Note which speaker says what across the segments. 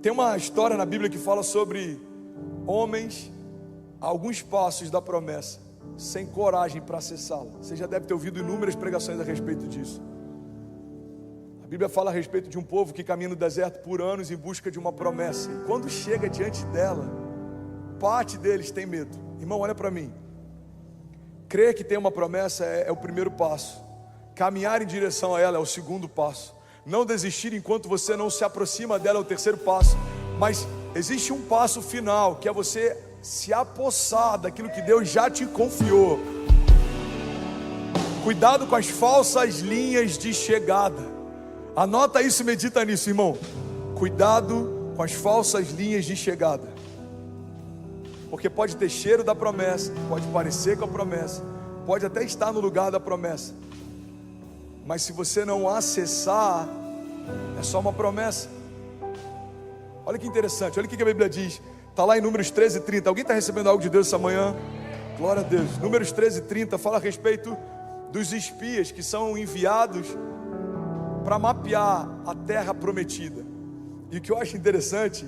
Speaker 1: Tem uma história na Bíblia que fala sobre homens a alguns passos da promessa, sem coragem para acessá-la. Você já deve ter ouvido inúmeras pregações a respeito disso. A Bíblia fala a respeito de um povo que caminha no deserto por anos em busca de uma promessa. E quando chega diante dela, parte deles tem medo. Irmão, olha para mim. Crer que tem uma promessa é o primeiro passo. Caminhar em direção a ela é o segundo passo. Não desistir enquanto você não se aproxima dela é o terceiro passo. Mas existe um passo final, que é você se apossar daquilo que Deus já te confiou. Cuidado com as falsas linhas de chegada. Anota isso e medita nisso, irmão. Cuidado com as falsas linhas de chegada. Porque pode ter cheiro da promessa, pode parecer com a promessa, pode até estar no lugar da promessa, mas se você não acessar, é só uma promessa. Olha que interessante, olha o que a Bíblia diz. Está lá em Números 13:30. Alguém está recebendo algo de Deus essa manhã? Glória a Deus. Números 13:30 fala a respeito dos espias que são enviados para mapear a terra prometida. E o que eu acho interessante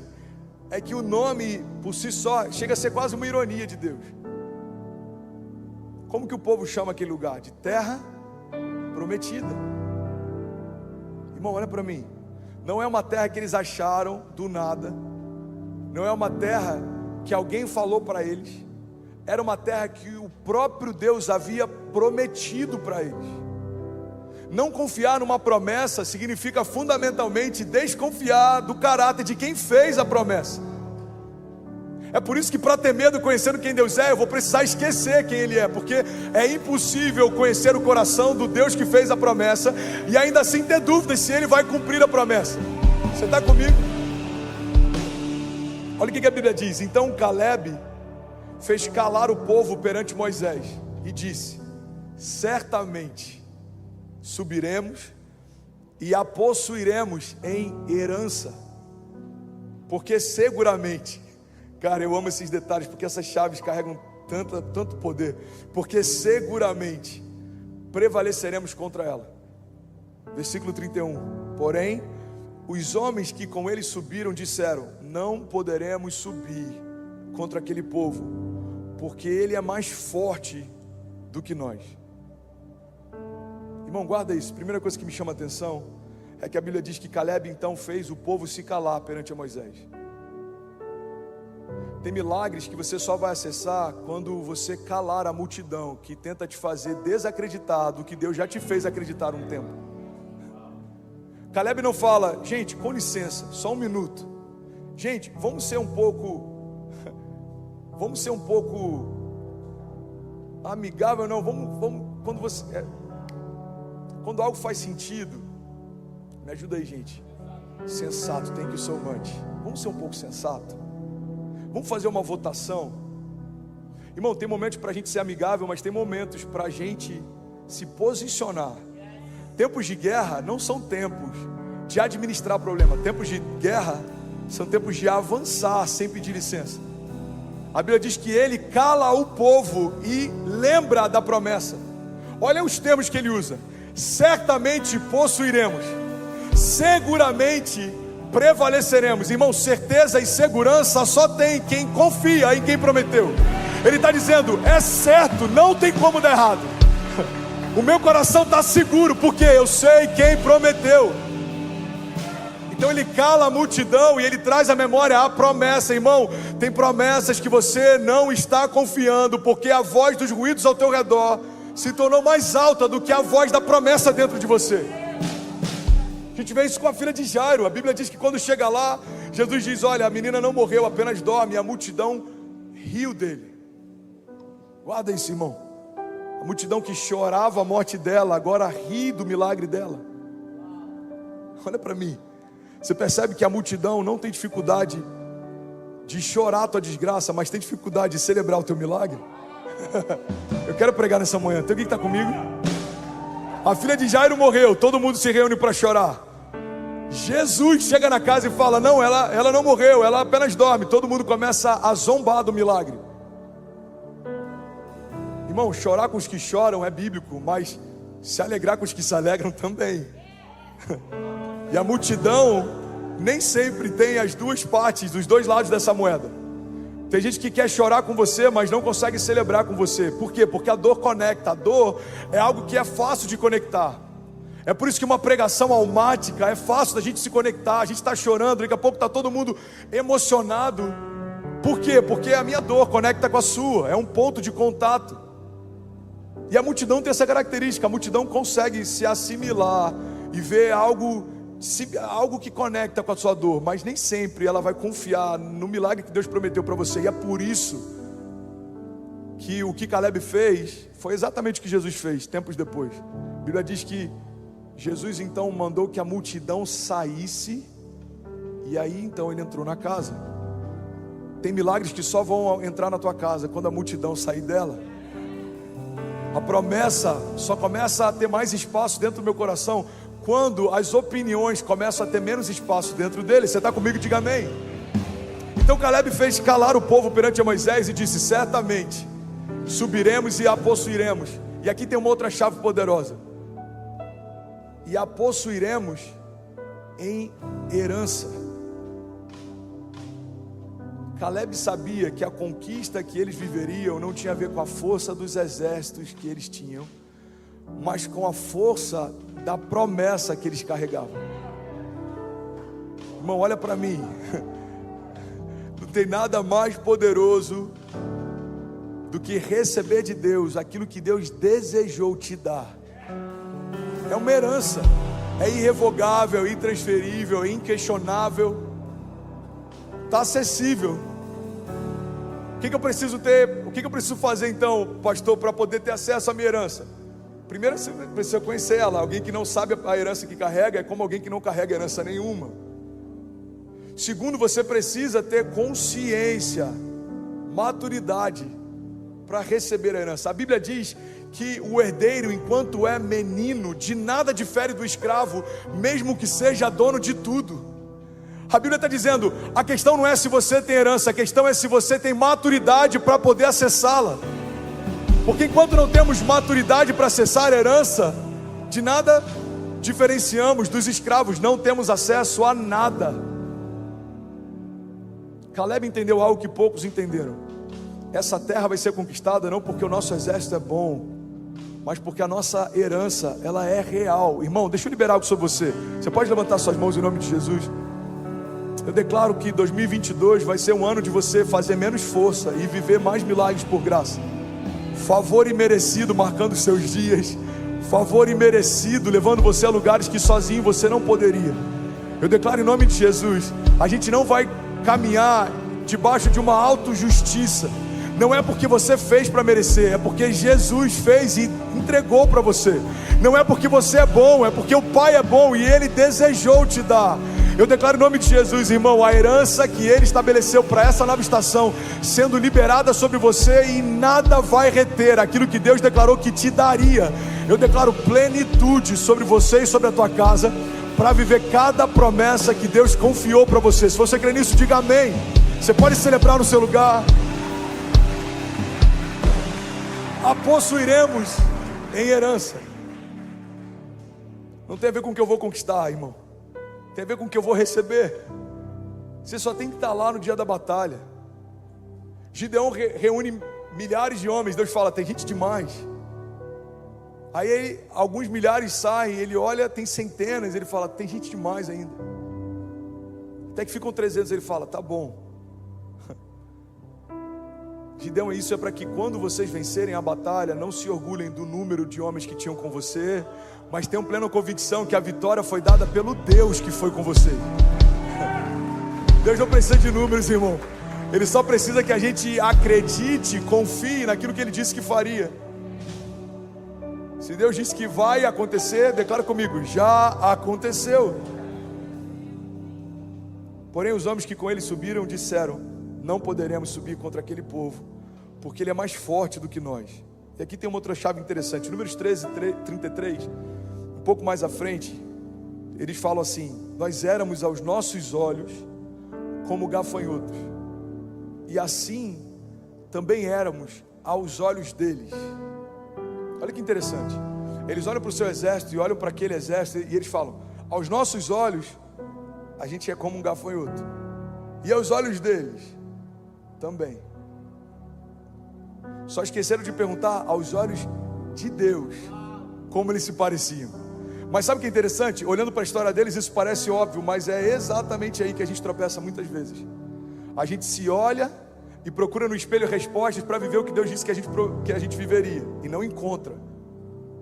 Speaker 1: é que o nome por si só chega a ser quase uma ironia de Deus. Como que o povo chama aquele lugar? De terra prometida. Irmão, olha para mim. Não é uma terra que eles acharam do nada. Não é uma terra que alguém falou para eles. Era uma terra que o próprio Deus havia prometido para eles. Não confiar numa promessa significa fundamentalmente desconfiar do caráter de quem fez a promessa. É por isso que, para ter medo conhecendo quem Deus é, eu vou precisar esquecer quem Ele é, porque é impossível conhecer o coração do Deus que fez a promessa e ainda assim ter dúvidas se Ele vai cumprir a promessa. Você está comigo? Olha o que a Bíblia diz. Então Caleb fez calar o povo perante Moisés e disse: certamente subiremos e a possuiremos em herança, porque seguramente, cara, eu amo esses detalhes, porque essas chaves carregam tanto poder, porque seguramente prevaleceremos contra ela. Versículo 31, porém, os homens que com ele subiram disseram: não poderemos subir contra aquele povo, porque ele é mais forte do que nós. Irmão, guarda isso. Primeira coisa que me chama a atenção é que a Bíblia diz que Caleb então fez o povo se calar perante Moisés. Tem milagres que você só vai acessar quando você calar a multidão que tenta te fazer desacreditar do que Deus já te fez acreditar um tempo. Caleb não fala: gente, com licença, só um minuto. Gente, vamos ser um pouco amigável, não, vamos quando algo faz sentido, me ajuda aí, gente. Sensato, thank you so much. Vamos ser um pouco sensato. Vamos fazer uma votação. Irmão, tem momentos para a gente ser amigável, mas tem momentos para a gente se posicionar. Tempos de guerra não são tempos de administrar problema. Tempos de guerra são tempos de avançar sem pedir licença. A Bíblia diz que ele cala o povo e lembra da promessa. Olha os termos que ele usa: certamente possuiremos, seguramente prevaleceremos. Irmão, certeza e segurança só tem quem confia em quem prometeu. Ele está dizendo: é certo, não tem como dar errado. O meu coração está seguro, porque eu sei quem prometeu. Então ele cala a multidão e ele traz à memória a promessa. Irmão, tem promessas que você não está confiando, porque a voz dos ruídos ao teu redor se tornou mais alta do que a voz da promessa dentro de você. A gente vê isso com a filha de Jairo. A Bíblia diz que quando chega lá, Jesus diz: olha, a menina não morreu, apenas dorme. E a multidão riu dele. Guarda isso, irmão. A multidão que chorava a morte dela, agora ri do milagre dela. Olha para mim. Você percebe que a multidão não tem dificuldade de chorar a tua desgraça, mas tem dificuldade de celebrar o teu milagre? Eu quero pregar nessa manhã. Tem alguém que está comigo? A filha de Jairo morreu, todo mundo se reúne para chorar. Jesus chega na casa e fala: não, ela não morreu, ela apenas dorme. Todo mundo começa a zombar do milagre. Irmão, chorar com os que choram é bíblico, mas se alegrar com os que se alegram também. E a multidão nem sempre tem as duas partes, dos dois lados dessa moeda. Tem gente que quer chorar com você, mas não consegue celebrar com você. Por quê? Porque a dor conecta. A dor é algo que é fácil de conectar. É por isso que uma pregação almática é fácil da gente se conectar. A gente está chorando, daqui a pouco está todo mundo emocionado. Por quê? Porque a minha dor conecta com a sua. É um ponto de contato. E a multidão tem essa característica. A multidão consegue se assimilar e ver algo que conecta com a sua dor, mas nem sempre ela vai confiar no milagre que Deus prometeu para você. E é por isso que o que Caleb fez foi exatamente o que Jesus fez tempos depois. A Bíblia diz que Jesus então mandou que a multidão saísse, e aí então ele entrou na casa. Tem milagres que só vão entrar na tua casa quando a multidão sair dela. A promessa só começa a ter mais espaço dentro do meu coração quando as opiniões começam a ter menos espaço dentro dele. Você está comigo? Diga amém. Então Caleb fez calar o povo perante Moisés e disse: certamente subiremos e a possuiremos. E aqui tem uma outra chave poderosa: e a possuiremos em herança. Caleb sabia que a conquista que eles viveriam não tinha a ver com a força dos exércitos que eles tinham, mas com a força da promessa que eles carregavam. Irmão, olha para mim. Não tem nada mais poderoso do que receber de Deus aquilo que Deus desejou te dar. É uma herança, é irrevogável, é intransferível, é inquestionável, está acessível. O que eu preciso ter? O que eu preciso fazer então, pastor, para poder ter acesso à minha herança? Primeiro você precisa conhecer ela. Alguém que não sabe a herança que carrega é como alguém que não carrega herança nenhuma. Segundo, você precisa ter consciência, maturidade para receber a herança. A Bíblia diz que o herdeiro, enquanto é menino, de nada difere do escravo, mesmo que seja dono de tudo. A Bíblia está dizendo, a questão não é se você tem herança, a questão é se você tem maturidade para poder acessá-la. Porque enquanto não temos maturidade para acessar a herança, de nada diferenciamos dos escravos, não temos acesso a nada. Caleb entendeu algo que poucos entenderam. Essa terra vai ser conquistada não porque o nosso exército é bom, mas porque a nossa herança, ela é real. Irmão, deixa eu liberar algo sobre você. Você pode levantar suas mãos em nome de Jesus? Eu declaro que 2022 vai ser um ano de você fazer menos força e viver mais milagres por graça. Favor imerecido marcando os seus dias. Favor imerecido levando você a lugares que sozinho você não poderia. Eu declaro em nome de Jesus, a gente não vai caminhar debaixo de uma autojustiça. Não é porque você fez para merecer, é porque Jesus fez e entregou para você. Não é porque você é bom, é porque o Pai é bom e Ele desejou te dar. Eu declaro em nome de Jesus, irmão, a herança que Ele estabeleceu para essa nova estação sendo liberada sobre você, e nada vai reter aquilo que Deus declarou que te daria. Eu declaro plenitude sobre você e sobre a tua casa, para viver cada promessa que Deus confiou para você. Se você crê nisso, diga amém. Você pode celebrar no seu lugar. A possuiremos em herança. Não tem a ver com o que eu vou conquistar, irmão. Tem a ver com o que eu vou receber. Você só tem que estar lá no dia da batalha. Gideão reúne milhares de homens. Deus fala, tem gente demais. Aí alguns milhares saem, ele olha, tem centenas. Ele fala, tem gente demais ainda. Até que ficam 300, ele fala, tá bom. Gideão, isso é para que quando vocês vencerem a batalha, não se orgulhem do número de homens que tinham com você, mas tenham plena convicção que a vitória foi dada pelo Deus que foi com você. Deus não precisa de números, irmão. Ele só precisa que a gente acredite, confie naquilo que Ele disse que faria. Se Deus disse que vai acontecer, declara comigo, já aconteceu. Porém os homens que com ele subiram disseram, não poderemos subir contra aquele povo, porque ele é mais forte do que nós. E aqui tem uma outra chave interessante. Números 13, 33, um pouco mais à frente, eles falam assim, nós éramos aos nossos olhos como gafanhotos, e assim também éramos aos olhos deles. Olha que interessante. Eles olham para o seu exército e olham para aquele exército e eles falam, aos nossos olhos a gente é como um gafanhoto. E aos olhos deles, também. Só esqueceram de perguntar aos olhos de Deus como eles se pareciam. Mas sabe o que é interessante? Olhando para a história deles, isso parece óbvio, mas é exatamente aí que a gente tropeça muitas vezes. A gente se olha e procura no espelho respostas para viver o que Deus disse que a gente viveria, e não encontra,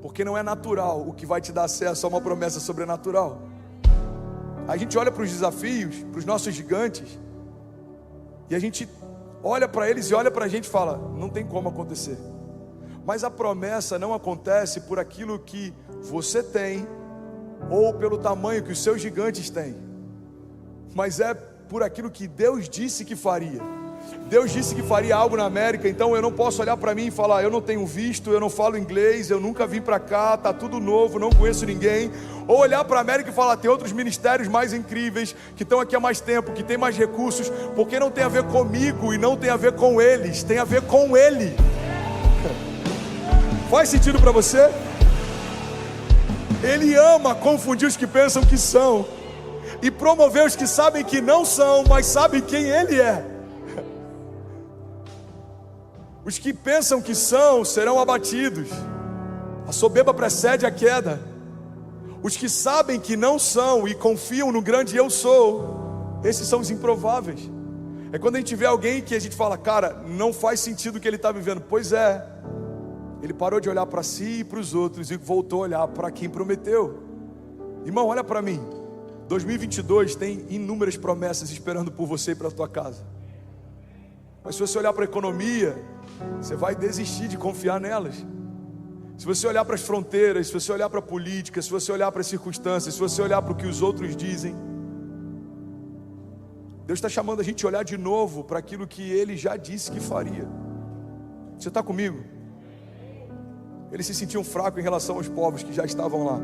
Speaker 1: porque não é natural o que vai te dar acesso a uma promessa sobrenatural. A gente olha para os desafios, para os nossos gigantes, e a gente olha para eles e olha para a gente e fala, não tem como acontecer. Mas a promessa não acontece por aquilo que você tem, ou pelo tamanho que os seus gigantes têm, mas é por aquilo que Deus disse que faria. Deus disse que faria algo na América, então eu não posso olhar para mim e falar, eu não tenho visto, eu não falo inglês, eu nunca vim para cá, tá tudo novo, não conheço ninguém. Ou olhar para a América e falar, tem outros ministérios mais incríveis, que estão aqui há mais tempo, que tem mais recursos, porque não tem a ver comigo e não tem a ver com eles, tem a ver com Ele. Faz sentido para você? Ele ama confundir os que pensam que são e promover os que sabem que não são, mas sabem quem Ele é. Os que pensam que são serão abatidos. A soberba precede a queda. Os que sabem que não são e confiam no grande eu sou, esses são os improváveis. É quando a gente vê alguém que a gente fala, cara, não faz sentido o que ele está vivendo. Pois é, ele parou de olhar para si e para os outros e voltou a olhar para quem prometeu. Irmão, olha para mim, 2022 tem inúmeras promessas esperando por você e para a tua casa. Mas se você olhar para a economia, você vai desistir de confiar nelas. Se você olhar para as fronteiras, se você olhar para a política, se você olhar para as circunstâncias, se você olhar para o que os outros dizem, Deus está chamando a gente a olhar de novo para aquilo que Ele já disse que faria. Você está comigo? Eles se sentiam fracos em relação aos povos que já estavam lá.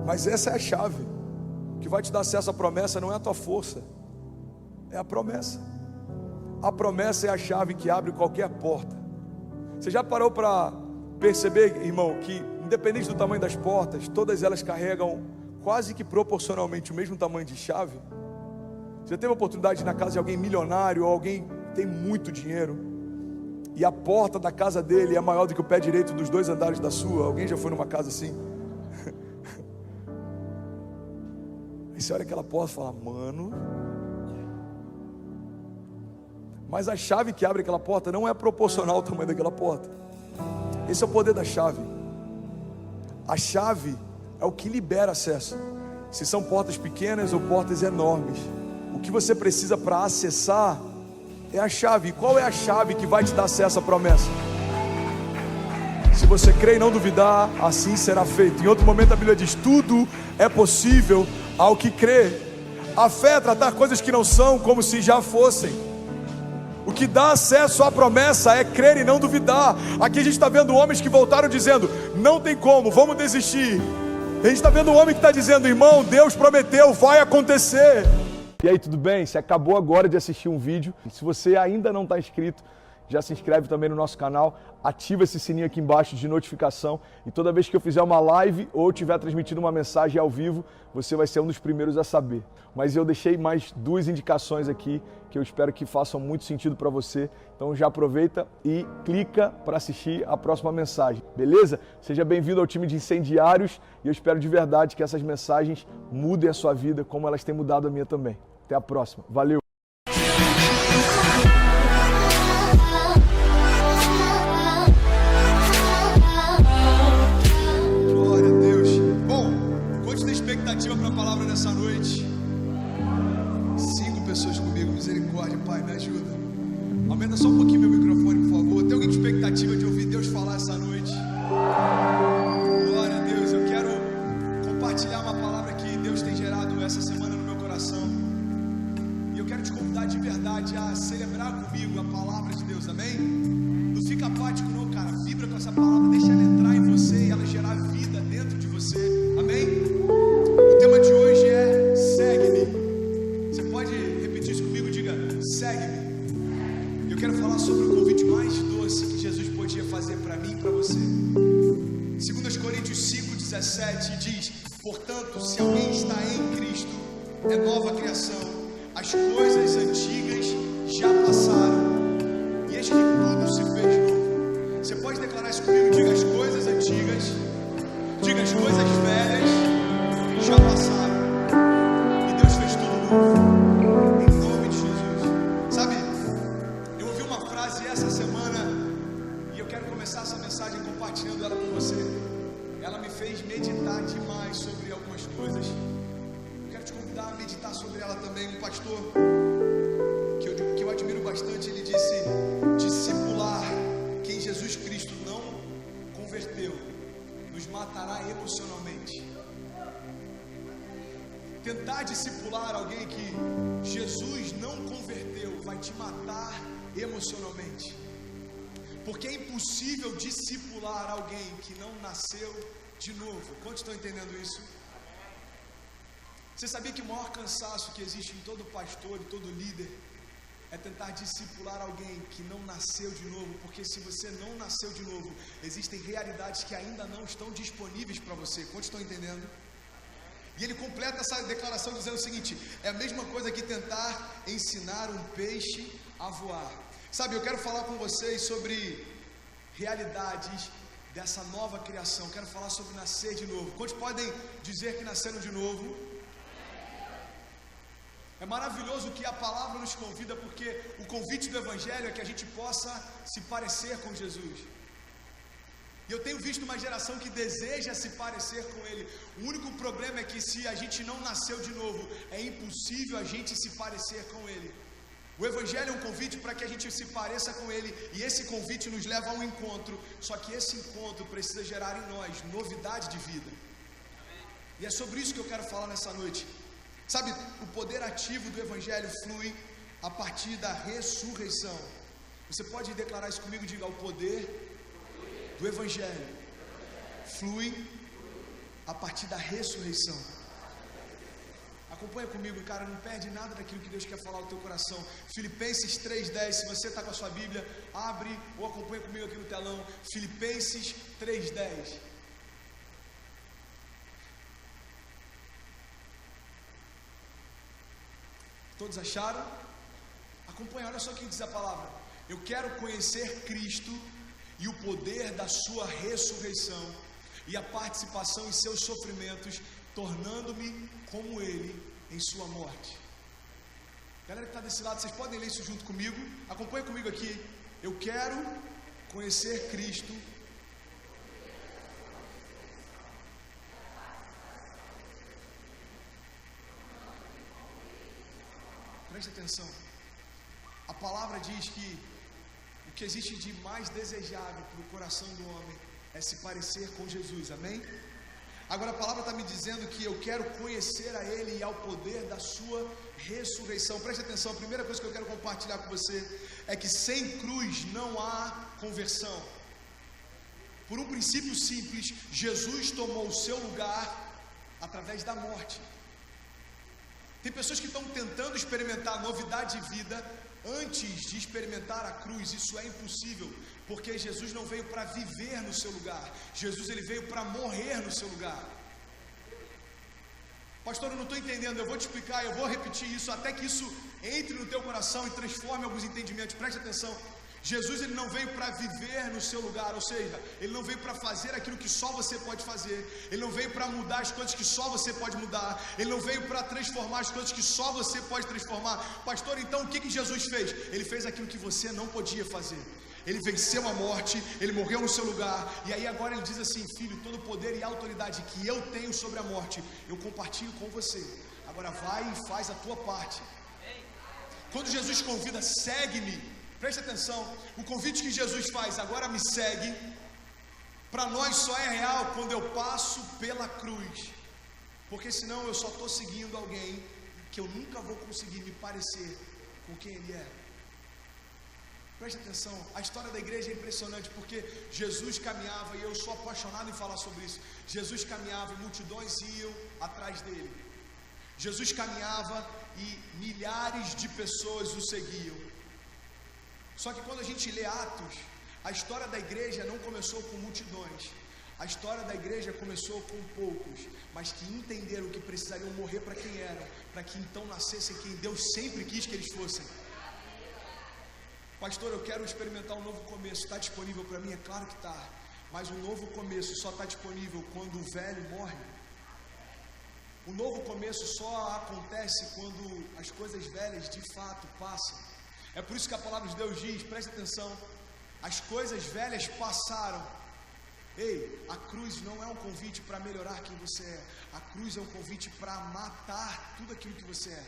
Speaker 1: Mas essa é a chave. O que vai te dar acesso à promessa não é a tua força, é a promessa. A promessa é a chave que abre qualquer porta. Você já parou para perceber, irmão, que independente do tamanho das portas, todas elas carregam quase que proporcionalmente o mesmo tamanho de chave? Você já teve a oportunidade de ir na casa de alguém milionário ou alguém que tem muito dinheiro e a porta da casa dele é maior do que o pé direito dos 2 andares da sua? Alguém já foi numa casa assim? Aí você olha aquela porta e fala, mano... Mas a chave que abre aquela porta não é proporcional ao tamanho daquela porta. Esse é o poder da chave. A chave é o que libera acesso. Se são portas pequenas ou portas enormes, o que você precisa para acessar é a chave. E qual é a chave que vai te dar acesso à promessa? Se você crer e não duvidar, assim será feito. Em outro momento a Bíblia diz, tudo é possível ao que crê. A fé é tratar coisas que não são como se já fossem. O que dá acesso à promessa é crer e não duvidar. Aqui a gente está vendo homens que voltaram dizendo, não tem como, vamos desistir. A gente está vendo um homem que está dizendo, irmão, Deus prometeu, vai acontecer. E aí, tudo bem? Você acabou agora de assistir um vídeo. Se você ainda não está inscrito, já se inscreve também no nosso canal, ativa esse sininho aqui embaixo de notificação e toda vez que eu fizer uma live ou estiver transmitindo uma mensagem ao vivo, você vai ser um dos primeiros a saber. Mas eu deixei mais 2 indicações aqui que eu espero que façam muito sentido para você, então já aproveita e clica para assistir a próxima mensagem, beleza? Seja bem-vindo ao time de incendiários e eu espero de verdade que essas mensagens mudem a sua vida como elas têm mudado a minha também. Até a próxima, valeu!
Speaker 2: Para a palavra dessa noite. 5 pessoas comigo, misericórdia, Pai, me ajuda. Aumenta só um pouquinho meu microfone, por favor. Tem alguém de expectativa de ouvir Deus falar essa noite? Glória a Deus, eu quero compartilhar uma palavra que Deus tem gerado essa semana no meu coração. E eu quero te convidar de verdade a celebrar comigo a palavra de Deus, amém? Não fica apático não, cara, vibra com essa palavra, deixa ela entrar em você e ela gerar vida dentro de você, amém? O tema de hoje é segue-me. Você pode repetir isso comigo? Diga, segue-me. Eu quero falar sobre o convite mais doce que Jesus podia fazer para mim e para você. 2 Coríntios 5:17 diz, portanto, se alguém está em Cristo, é nova criação. As coisas antigas já passaram, e eis que tudo se fez novo. Você pode declarar isso comigo? Diga: as coisas antigas, diga: as coisas velhas já passaram, e Deus fez tudo novo, em nome de Jesus. Sabe, eu ouvi uma frase essa semana, e eu quero começar essa mensagem compartilhando ela com você. Ela me fez meditar demais sobre algumas coisas. Eu quero te convidar a meditar sobre ela também. Um pastor que eu admiro bastante, ele disse: discipular quem Jesus Cristo não converteu nos matará emocionalmente. Tentar discipular alguém que Jesus não converteu vai te matar emocionalmente. Porque é impossível discipular alguém que não nasceu de novo. Quantos estão entendendo isso? Você sabia que o maior cansaço que existe em todo pastor e todo líder é tentar discipular alguém que não nasceu de novo? Porque se você não nasceu de novo, existem realidades que ainda não estão disponíveis para você. Quantos estão entendendo? E ele completa essa declaração dizendo o seguinte: é a mesma coisa que tentar ensinar um peixe a voar. Sabe, eu quero falar com vocês sobre realidades dessa nova criação. Quero falar sobre nascer de novo. Quantos podem dizer que nasceram de novo? É maravilhoso que a palavra nos convida, porque o convite do Evangelho é que a gente possa se parecer com Jesus. E eu tenho visto uma geração que deseja se parecer com Ele. O único problema é que se a gente não nasceu de novo, é impossível a gente se parecer com Ele. O Evangelho é um convite para que a gente se pareça com Ele, e esse convite nos leva a um encontro, só que esse encontro precisa gerar em nós novidade de vida. E é sobre isso que eu quero falar nessa noite. Sabe, o poder ativo do Evangelho flui a partir da ressurreição. Você pode declarar isso comigo? Diga: o poder do Evangelho flui a partir da ressurreição. Acompanha comigo, cara, não perde nada daquilo que Deus quer falar no teu coração. Filipenses 3:10, se você está com a sua Bíblia, abre ou acompanha comigo aqui no telão. Filipenses 3:10. Todos acharam? Acompanha, olha só o que diz a palavra: eu quero conhecer Cristo e o poder da sua ressurreição e a participação em seus sofrimentos, tornando-me como Ele em sua morte. Galera que está desse lado, vocês podem ler isso junto comigo? Acompanha comigo aqui. Eu quero conhecer Cristo . Preste atenção. A palavra diz que o que existe de mais desejável para o coração do homem é se parecer com Jesus, amém? Agora a palavra está me dizendo que eu quero conhecer a Ele e ao poder da sua ressurreição. Preste atenção, a primeira coisa que eu quero compartilhar com você é que sem cruz não há conversão. Por um princípio simples, Jesus tomou o seu lugar através da morte. Tem pessoas que estão tentando experimentar novidade de vida antes de experimentar a cruz. Isso é impossível, porque Jesus não veio para viver no seu lugar. Jesus, ele veio para morrer no seu lugar. Pastor, eu não estou entendendo. Eu vou te explicar, eu vou repetir isso até que isso entre no teu coração e transforme alguns entendimentos. Preste atenção. Jesus, ele não veio para viver no seu lugar, ou seja, ele não veio para fazer aquilo que só você pode fazer, ele não veio para mudar as coisas que só você pode mudar, ele não veio para transformar as coisas que só você pode transformar. Pastor, então o que Jesus fez? Ele fez aquilo que você não podia fazer. Ele venceu a morte, ele morreu no seu lugar, e aí agora ele diz assim: filho, todo o poder e autoridade que eu tenho sobre a morte, eu compartilho com você. Agora vai e faz a tua parte. Quando Jesus convida, segue-me. Preste atenção, o convite que Jesus faz, agora me segue, para nós só é real quando eu passo pela cruz, porque senão eu só estou seguindo alguém que eu nunca vou conseguir me parecer com quem Ele é. Preste atenção, a história da igreja é impressionante, porque Jesus caminhava, e eu sou apaixonado em falar sobre isso. Jesus caminhava e multidões iam atrás dele. Jesus caminhava e milhares de pessoas o seguiam. Só que quando a gente lê Atos, a história da igreja não começou com multidões. A história da igreja começou com poucos, mas que entenderam que precisariam morrer para quem eram, para que então nascessem quem Deus sempre quis que eles fossem. Pastor, eu quero experimentar um novo começo. Está disponível para mim? É claro que está. Mas um novo começo só está disponível quando o velho morre. O novo começo só acontece quando as coisas velhas de fato passam. É por isso que a palavra de Deus diz, preste atenção, as coisas velhas passaram. Ei, a cruz não é um convite para melhorar quem você é. A cruz é um convite para matar tudo aquilo que você é.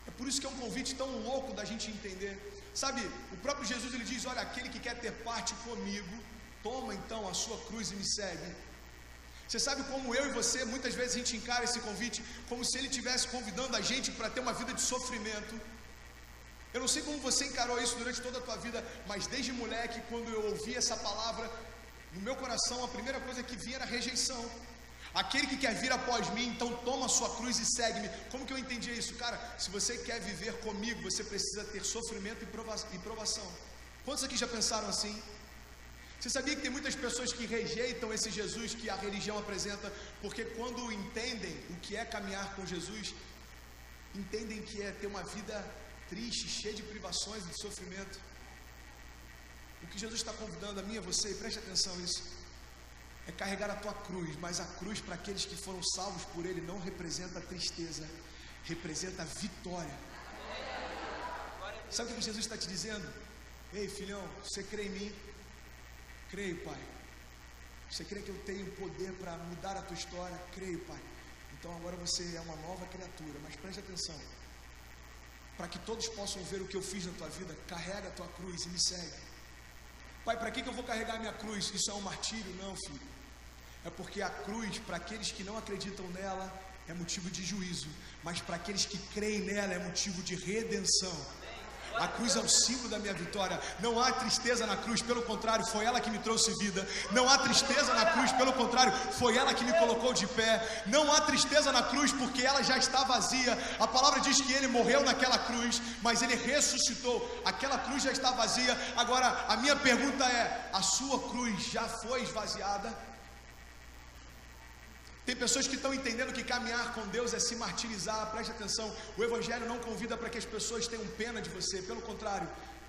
Speaker 2: É por isso que é um convite tão louco da gente entender. Sabe, o próprio Jesus ele diz, olha, aquele que quer ter parte comigo, toma então a sua cruz e me segue. Você sabe como eu e você, muitas vezes a gente encara esse convite como se ele estivesse convidando a gente para ter uma vida de sofrimento. Eu não sei como você encarou isso durante toda a tua vida, mas desde moleque, quando eu ouvi essa palavra, no meu coração a primeira coisa que vinha era rejeição. Aquele que quer vir após mim, então toma a sua cruz e segue-me. Como que eu entendi isso? Cara, se você quer viver comigo, você precisa ter sofrimento e provação. Quantos aqui já pensaram assim? Você sabia que tem muitas pessoas que rejeitam esse Jesus que a religião apresenta, porque quando entendem o que é caminhar com Jesus, entendem que é ter uma vida triste, cheia de privações e de sofrimento. O que Jesus está convidando a mim e a você, e preste atenção nisso, é carregar a tua cruz, mas a cruz para aqueles que foram salvos por Ele não representa tristeza, representa vitória. Sabe o que Jesus está te dizendo? Ei filhão, você crê em mim? Creio, Pai. Você crê que eu tenho poder para mudar a tua história? Creio, Pai. Então agora você é uma nova criatura, mas preste atenção. Para que todos possam ver o que eu fiz na tua vida, carrega a tua cruz e me segue. Pai, para que eu vou carregar a minha cruz? Isso é um martírio? Não, filho. É porque a cruz, para aqueles que não acreditam nela, é motivo de juízo. Mas para aqueles que creem nela, é motivo de redenção. A cruz é o símbolo da minha vitória. Não há tristeza na cruz, pelo contrário, foi ela que me trouxe vida. Não há tristeza na cruz, pelo contrário, foi ela que me colocou de pé. Não há tristeza na cruz, porque ela já está vazia. A palavra diz que ele morreu naquela cruz, mas ele ressuscitou. Aquela cruz já está vazia. Agora, a minha pergunta é: a sua cruz já foi esvaziada? Tem pessoas que estão entendendo que caminhar com Deus é se martirizar. Preste atenção, o Evangelho não convida para que as pessoas tenham pena de você. Pelo contrário,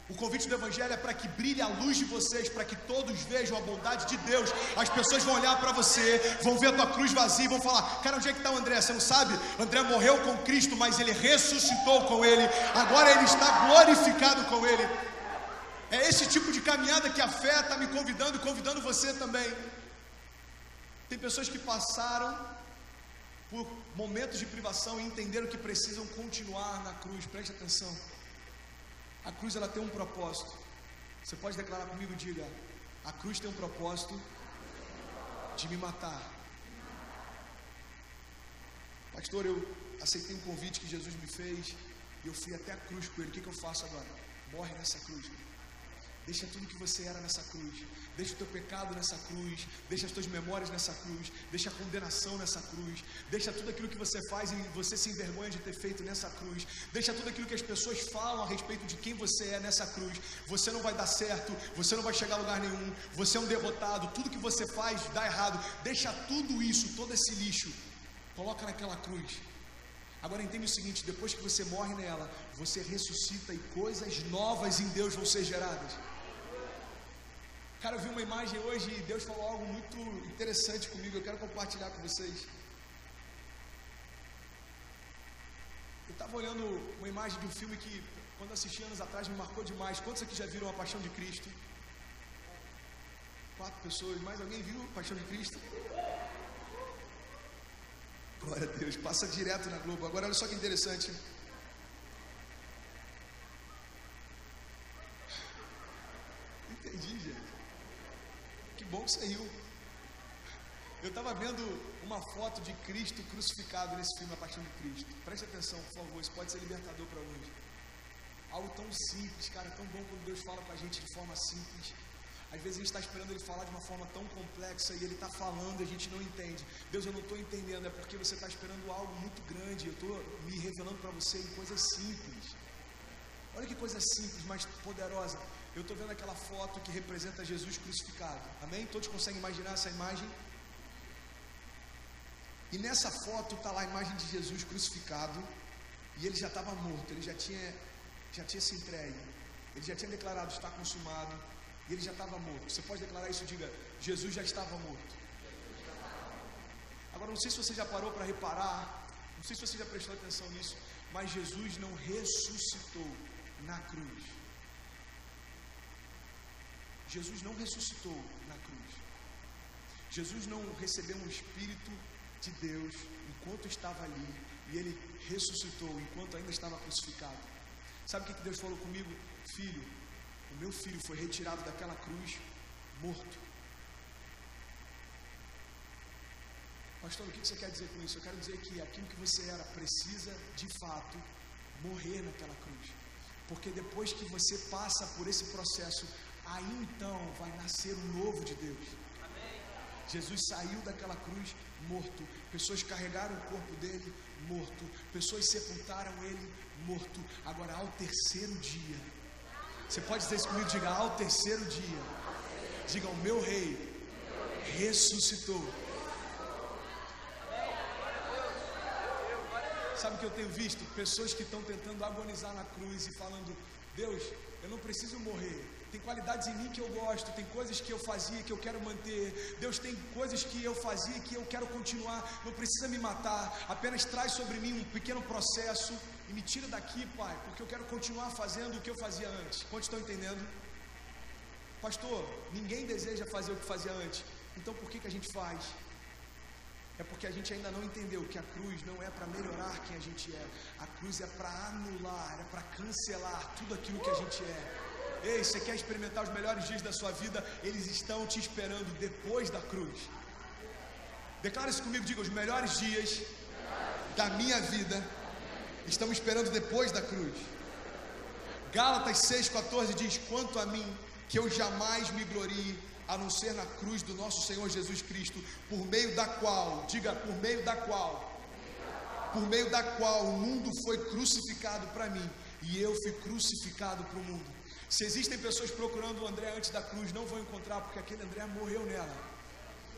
Speaker 2: o convite do Evangelho é para que brilhe a luz de vocês, para que todos vejam a bondade de Deus. As pessoas vão olhar para você, vão ver a tua cruz vazia e vão falar: cara, onde é que está o André? Você não sabe? André morreu com Cristo, mas ele ressuscitou com ele. Agora ele está glorificado com ele. É esse tipo de caminhada que a fé está me convidando e convidando você também. Tem pessoas que passaram por momentos de privação e entenderam que precisam continuar na cruz. Preste atenção. A cruz ela tem um propósito. Você pode declarar comigo, diga: a cruz tem um propósito de me matar. Pastor, eu aceitei um convite que Jesus me fez e eu fui até a cruz com ele. O que eu faço agora? Morre nessa cruz. Deixa tudo que você era nessa cruz. Deixa o teu pecado nessa cruz. Deixa as tuas memórias nessa cruz. Deixa a condenação nessa cruz. Deixa tudo aquilo que você faz e você se envergonha de ter feito nessa cruz. Deixa tudo aquilo que as pessoas falam a respeito de quem você é nessa cruz. Você não vai dar certo. Você não vai chegar a lugar nenhum. Você é um derrotado. Tudo que você faz dá errado. Deixa tudo isso, todo esse lixo, coloca naquela cruz. Agora entende o seguinte: depois que você morre nela, você ressuscita e coisas novas em Deus vão ser geradas. Cara, eu vi uma imagem hoje e Deus falou algo muito interessante comigo. Eu quero compartilhar com vocês. Eu estava olhando uma imagem de um filme que, quando assisti anos atrás, me marcou demais. Quantos aqui já viram A Paixão de Cristo? 4 pessoas. Mais alguém viu A Paixão de Cristo? Glória a Deus, passa direto na Globo. Agora olha só que interessante. Entendi, gente. Que bom que você riu. Eu estava vendo uma foto de Cristo crucificado nesse filme A Paixão de Cristo. Preste atenção, por favor, isso pode ser libertador para hoje. Algo tão simples, cara, tão bom quando Deus fala com a gente de forma simples. Às vezes a gente está esperando Ele falar de uma forma tão complexa e Ele está falando e a gente não entende. Deus, eu não estou entendendo, é porque você está esperando algo muito grande. Eu estou me revelando para você em coisas simples. Olha que coisa simples, mas poderosa. eu estou vendo aquela foto que representa Jesus crucificado, amém? Todos conseguem imaginar essa imagem? E nessa foto está lá a imagem de Jesus crucificado, e ele já estava morto, ele já tinha se entregue, ele já tinha declarado: está consumado, e ele já estava morto. Você pode declarar isso? Diga: Jesus já estava morto. Agora, não sei se você já parou para reparar, não sei se você já prestou atenção nisso, mas Jesus não ressuscitou na cruz. Jesus não ressuscitou na cruz. Jesus não recebeu um Espírito de Deus enquanto estava ali, e ele ressuscitou enquanto ainda estava crucificado. Sabe o que Deus falou comigo? Filho, o meu filho foi retirado daquela cruz morto. Pastor, o que você quer dizer com isso? Eu quero dizer que aquilo que você era precisa de fato morrer naquela cruz, porque depois que você passa por esse processo, aí então vai nascer o novo de Deus. Jesus saiu daquela cruz morto, pessoas carregaram o corpo dele morto, pessoas sepultaram ele morto. Agora, ao terceiro dia, você pode dizer isso comigo? Diga: ao terceiro dia, diga: o meu rei ressuscitou. Sabe o que eu tenho visto? Pessoas que estão tentando agonizar na cruz e falando: Deus, eu não preciso morrer, tem qualidades em mim que eu gosto, tem coisas que eu fazia que eu quero manter. Deus, tem coisas que eu fazia que eu quero continuar, não precisa me matar, apenas traz sobre mim um pequeno processo e me tira daqui, Pai, porque eu quero continuar fazendo o que eu fazia antes. Quantos estão entendendo? Pastor, ninguém deseja fazer o que fazia antes, então por que a gente faz? É porque a gente ainda não entendeu que a cruz não é para melhorar quem a gente é. A cruz é para anular, é para cancelar tudo aquilo que a gente é. Ei, você quer experimentar os melhores dias da sua vida? Eles estão te esperando depois da cruz. Declara isso comigo, diga: os melhores dias da minha vida estão me esperando depois da cruz. Gálatas 6,14 diz: quanto a mim, que eu jamais me glorie, a não ser na cruz do nosso Senhor Jesus Cristo, por meio da qual, diga, por meio da qual o mundo foi crucificado para mim, e eu fui crucificado para o mundo. Se existem pessoas procurando o André antes da cruz, não vão encontrar, porque aquele André morreu nela.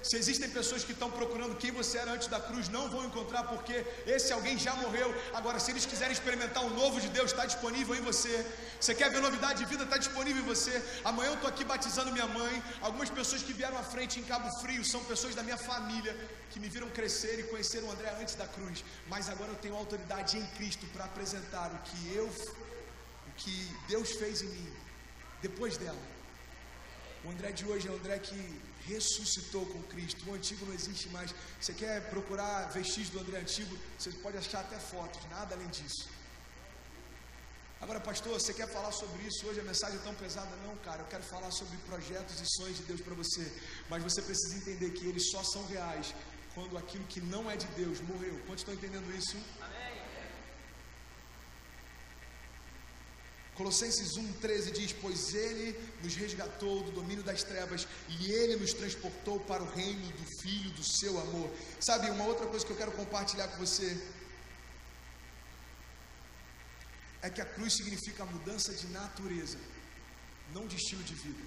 Speaker 2: Se existem pessoas que estão procurando quem você era antes da cruz, não vão encontrar, porque esse alguém já morreu. Agora, se eles quiserem experimentar o novo de Deus, está disponível em você. Você quer ver novidade de vida? Está disponível em você. Amanhã eu estou aqui batizando minha mãe. Algumas pessoas que vieram à frente em Cabo Frio são pessoas da minha família, que me viram crescer e conheceram o André antes da cruz. Mas agora eu tenho autoridade em Cristo para apresentar o que Deus fez em mim depois dela. O André de hoje é o André que ressuscitou com Cristo. O antigo não existe mais. Você quer procurar vestígios do André antigo? Você pode achar até fotos, nada além disso. Agora, pastor, você quer falar sobre isso hoje? A mensagem é tão pesada? Não, cara, eu quero falar sobre projetos e sonhos de Deus para você. Mas você precisa entender que eles só são reais quando aquilo que não é de Deus morreu. Quantos estão entendendo isso? Colossenses 1,13 diz: pois Ele nos resgatou do domínio das trevas e Ele nos transportou para o reino do Filho do seu amor. Sabe, uma outra coisa que eu quero compartilhar com você é que a cruz significa a mudança de natureza, não de estilo de vida.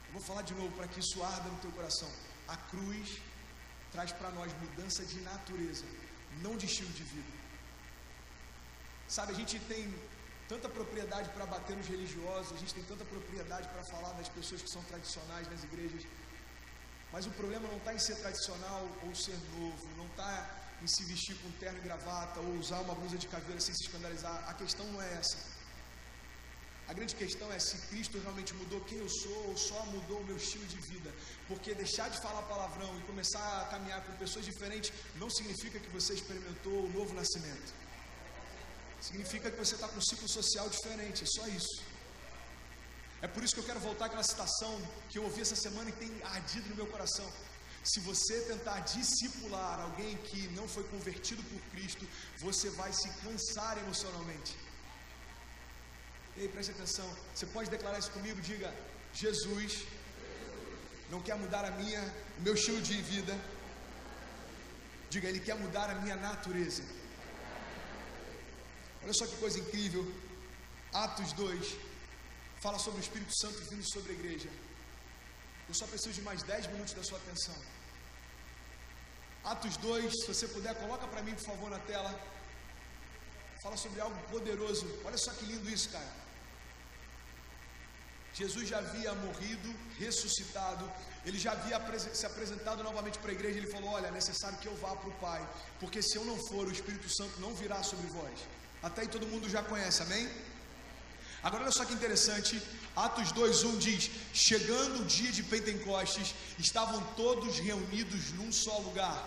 Speaker 2: Eu vou falar de novo para que isso arda no teu coração. A cruz traz para nós mudança de natureza, não de estilo de vida. Sabe, a gente tem tanta propriedade para bater nos religiosos, a gente tem tanta propriedade para falar das pessoas que são tradicionais nas igrejas, mas o problema não está em ser tradicional ou ser novo, não está em se vestir com terno e gravata ou usar uma blusa de caveira sem se escandalizar. A questão não é essa. A grande questão é se Cristo realmente mudou quem eu sou ou só mudou o meu estilo de vida. Porque deixar de falar palavrão e começar a caminhar com pessoas diferentes não significa que você experimentou o novo nascimento. Significa que você está com um ciclo social diferente, é só isso. É por isso que eu quero voltar àquela citação que eu ouvi essa semana e tem ardido no meu coração. Se você tentar discipular alguém que não foi convertido por Cristo, você vai se cansar emocionalmente. Ei, preste atenção, você pode declarar isso comigo? Diga: Jesus não quer mudar o meu estilo de vida. Diga: Ele quer mudar a minha natureza. Olha só que coisa incrível. Atos 2 fala sobre o Espírito Santo vindo sobre a igreja. Eu só preciso de mais 10 minutos da sua atenção. Atos 2, se você puder, coloca para mim, por favor, na tela. Fala sobre algo poderoso. Olha só que lindo isso, cara. Jesus já havia morrido, ressuscitado. Ele já havia se apresentado novamente para a igreja. Ele falou: olha, é necessário que eu vá para o Pai, porque se eu não for, o Espírito Santo não virá sobre vós. Até aí todo mundo já conhece, amém? Agora olha só que interessante. Atos 2:1 diz: chegando o dia de Pentecostes, estavam todos reunidos num só lugar.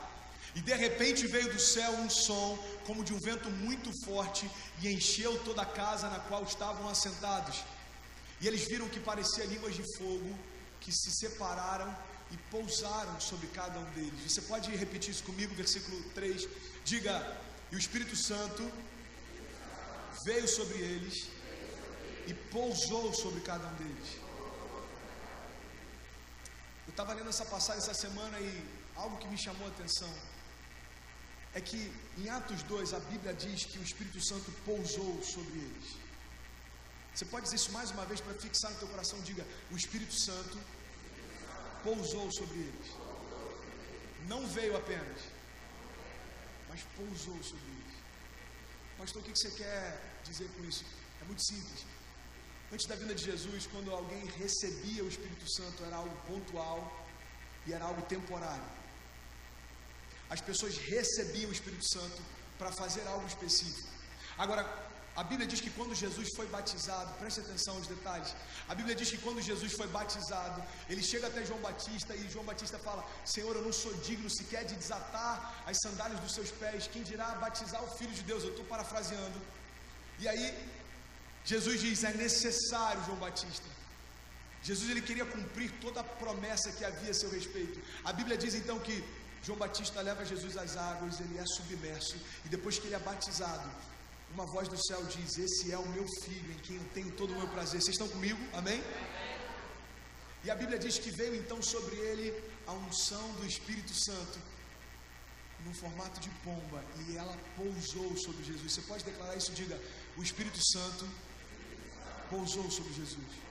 Speaker 2: E de repente veio do céu um som, como de um vento muito forte, e encheu toda a casa na qual estavam assentados. E eles viram que parecia línguas de fogo, que se separaram e pousaram sobre cada um deles. Você pode repetir isso comigo, versículo 3. Diga: e o Espírito Santo veio sobre eles e pousou sobre cada um deles. Eu estava lendo essa passagem essa semana e algo que me chamou a atenção é que em Atos 2 a Bíblia diz que o Espírito Santo pousou sobre eles. Você pode dizer isso mais uma vez para fixar no teu coração? Diga: o Espírito Santo pousou sobre eles. Não veio apenas, mas pousou sobre eles. Pastor, o que você quer dizer com isso? É muito simples. Antes da vinda de Jesus, quando alguém recebia o Espírito Santo, era algo pontual e era algo temporário. As pessoas recebiam o Espírito Santo para fazer algo específico. Agora, a Bíblia diz que quando Jesus foi batizado, preste atenção aos detalhes. A Bíblia diz que quando Jesus foi batizado, ele chega até João Batista e João Batista fala: Senhor, eu não sou digno sequer de desatar as sandálias dos seus pés, quem dirá batizar o Filho de Deus? Eu estou parafraseando. E aí Jesus diz: é necessário, João Batista. Jesus, ele queria cumprir toda a promessa que havia a seu respeito. A Bíblia diz então que João Batista leva Jesus às águas, ele é submerso, e depois que ele é batizado, uma voz do céu diz: esse é o meu filho, em quem eu tenho todo o meu prazer. Vocês estão comigo? Amém? E a Bíblia diz que veio então sobre ele a unção do Espírito Santo, no formato de pomba, e ela pousou sobre Jesus. Você pode declarar isso? Diga: o Espírito Santo pousou sobre Jesus.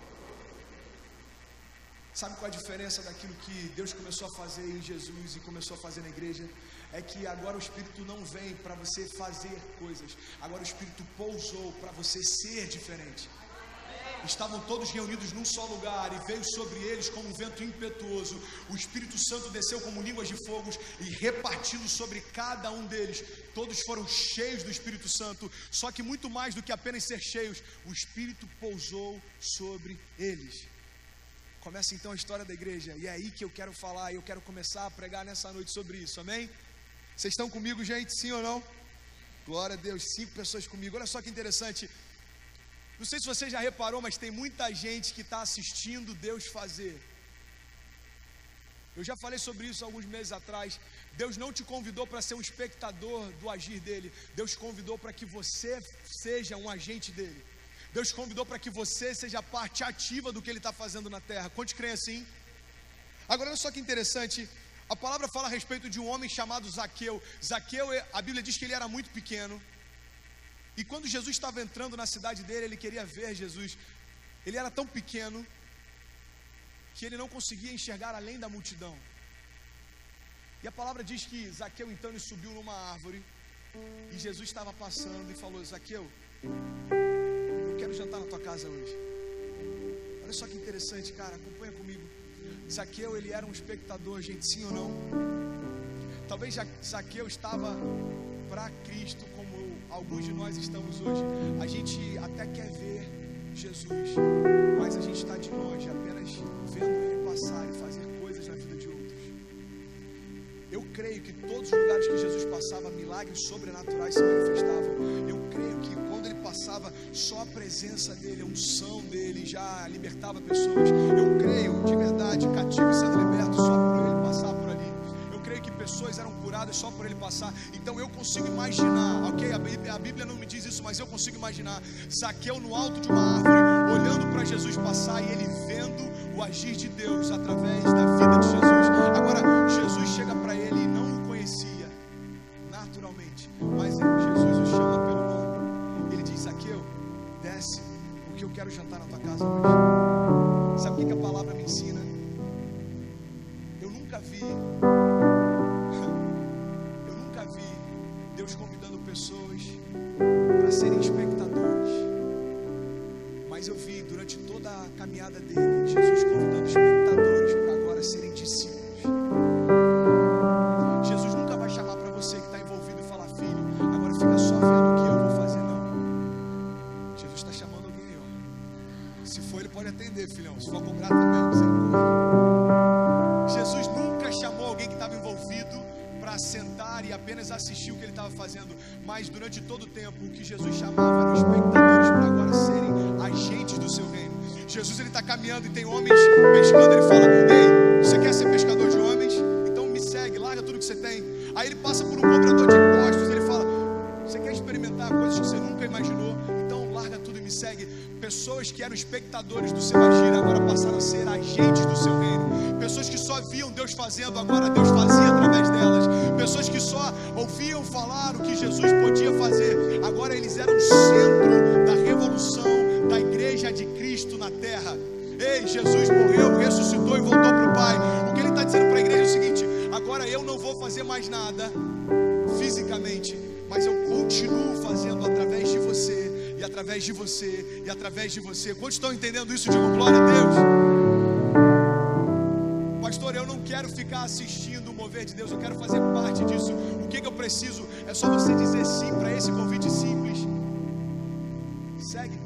Speaker 2: Sabe qual é a diferença daquilo que Deus começou a fazer em Jesus e começou a fazer na igreja? É que agora o Espírito não vem para você fazer coisas, agora o Espírito pousou para você ser diferente. Estavam todos reunidos num só lugar e veio sobre eles como um vento impetuoso. O Espírito Santo desceu como línguas de fogo e repartindo sobre cada um deles. Todos foram cheios do Espírito Santo, só que muito mais do que apenas ser cheios, o Espírito pousou sobre eles. Começa então a história da igreja, e é aí que eu quero falar, e eu quero começar a pregar nessa noite sobre isso, amém? Vocês estão comigo, gente? Sim ou não? Glória a Deus, 5 pessoas comigo. Olha só que interessante. Não sei se você já reparou, mas tem muita gente que está assistindo Deus fazer. Eu já falei sobre isso alguns meses atrás. Deus não te convidou para ser um espectador do agir dele. Deus te convidou para que você seja um agente dele. Deus te convidou para que você seja parte ativa do que ele está fazendo na terra. Quantos creem assim? Agora olha só que interessante. A palavra fala a respeito de um homem chamado Zaqueu. Zaqueu, a Bíblia diz que ele era muito pequeno. E quando Jesus estava entrando na cidade dele, ele queria ver Jesus. Ele era tão pequeno que ele não conseguia enxergar além da multidão. E a palavra diz que Zaqueu então ele subiu numa árvore e Jesus estava passando e falou: Zaqueu, eu quero jantar na tua casa hoje. Olha só que interessante, cara, acompanha comigo. Zaqueu, ele era um espectador, gente, sim ou não? Talvez Zaqueu estava para Cristo como alguns de nós estamos hoje. A gente até quer ver Jesus, mas a gente está de longe, apenas vendo ele passar e fazer coisas na vida de outros. Eu creio que todos os lugares que Jesus passava, milagres sobrenaturais se manifestavam. Eu creio que quando ele passava, só a presença dele, a unção dele já libertava pessoas. Eu creio de verdade, cativos sendo libertos só por ele passar por ali. Eu creio que pessoas eram curadas só por ele passar. Então eu consigo imaginar, ok? A Bíblia não me diz isso, mas eu consigo imaginar Zaqueu no alto de uma árvore, olhando para Jesus passar e ele vendo o agir de Deus através da vida de Jesus. Agora, Jesus chega para ele e não o conhecia naturalmente, mas Jesus o chama pelo nome. Ele diz: Zaqueu, desce, quero jantar na tua casa hoje. Sabe o que a palavra me ensina? Eu nunca vi Deus convidando pessoas para serem espectadores, mas eu vi durante toda a caminhada dele, Jesus convidando espectadores para agora serem discípulos. Jesus nunca vai chamar para você que está envolvido e falar: filho, agora fica só vendo o que eu vou fazer. Não, Jesus está chamando alguém aí, ó. Se for, ele pode atender, filhão. Se for cobrar também, misericórdia. Jesus nunca chamou alguém que estava envolvido para sentar e apenas assistir o que ele estava fazendo, mas durante todo o tempo o que Jesus chamava eram espectadores para agora serem agentes do seu reino. Jesus, ele está caminhando e tem homens pescando, ele fala: ei, você quer ser pescador de homens? Então me segue, larga tudo que você tem. Aí ele passa por um cobrador de impostos, ele fala: você quer experimentar coisas que você nunca imaginou? Então larga tudo e me segue. Pessoas que eram espectadores do seu agir agora passaram a ser agentes do seu reino. Pessoas que só viam Deus fazendo, agora Deus fazia através delas. Pessoas que só ouviam falar o que Jesus podia fazer, agora eles eram o centro da revolução da igreja de Cristo na terra. Ei, Jesus morreu, ressuscitou e voltou para o Pai. O que ele está dizendo para a igreja é o seguinte: agora eu não vou fazer mais nada fisicamente, mas eu continuo fazendo através de você, e através de você, e através de você. Quantos estão entendendo isso? Digam glória a Deus. Pastor, eu não quero ficar assistindo o mover de Deus, eu quero fazer parte disso. O que eu preciso? É só você dizer sim para esse convite simples. Segue.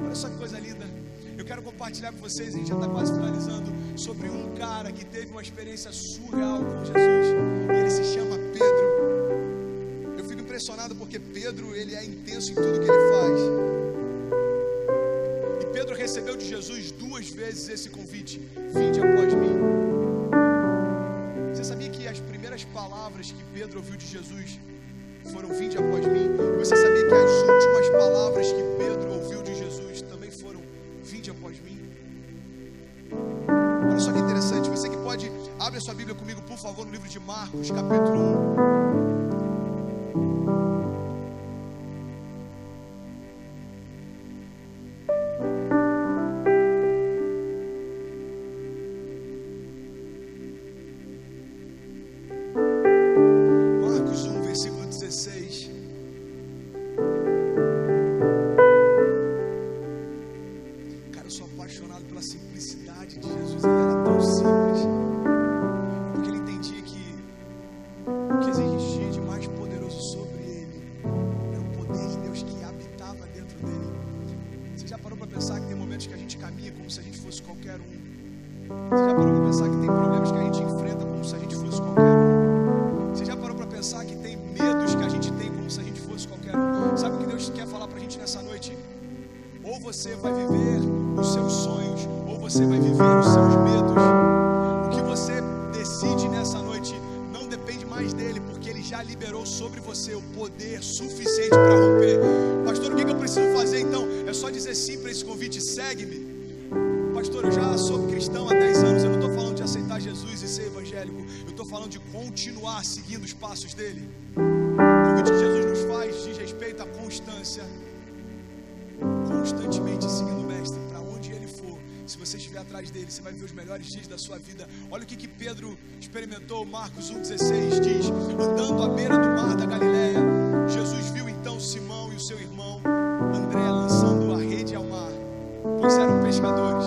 Speaker 2: Olha só que coisa linda. Eu quero compartilhar com vocês, a gente já está quase finalizando, sobre um cara que teve uma experiência surreal com Jesus, e ele se chama Pedro. Eu fico impressionado porque Pedro, ele é intenso em tudo que ele faz. E Pedro recebeu de Jesus 2 vezes esse convite: vinde após mim. Você sabia que as primeiras palavras que Pedro ouviu de Jesus foram: vinde após mim? E você sabia que as últimas palavras que Pedro ouviu de Jesus também foram: vinde após mim? Olha só que interessante. Você que pode, abre a sua Bíblia comigo, por favor, no livro de Marcos, capítulo 1. Você vai viver os seus sonhos, ou você vai viver os seus medos. O que você decide nessa noite não depende mais dele, porque ele já liberou sobre você o poder suficiente para romper. Pastor, o que eu preciso fazer então? É só dizer sim para esse convite: segue-me. Pastor, eu já sou cristão há 10 anos, eu não estou falando de aceitar Jesus e ser evangélico, eu estou falando de continuar seguindo os passos dele. O convite que Jesus nos faz diz respeito à constância. Constantemente seguindo o mestre para onde ele for. Se você estiver atrás dele, você vai ver os melhores dias da sua vida. Olha o que Pedro experimentou. Marcos 1,16 diz: andando à beira do mar da Galileia, Jesus viu então Simão e o seu irmão André lançando a rede ao mar, pois eram pescadores.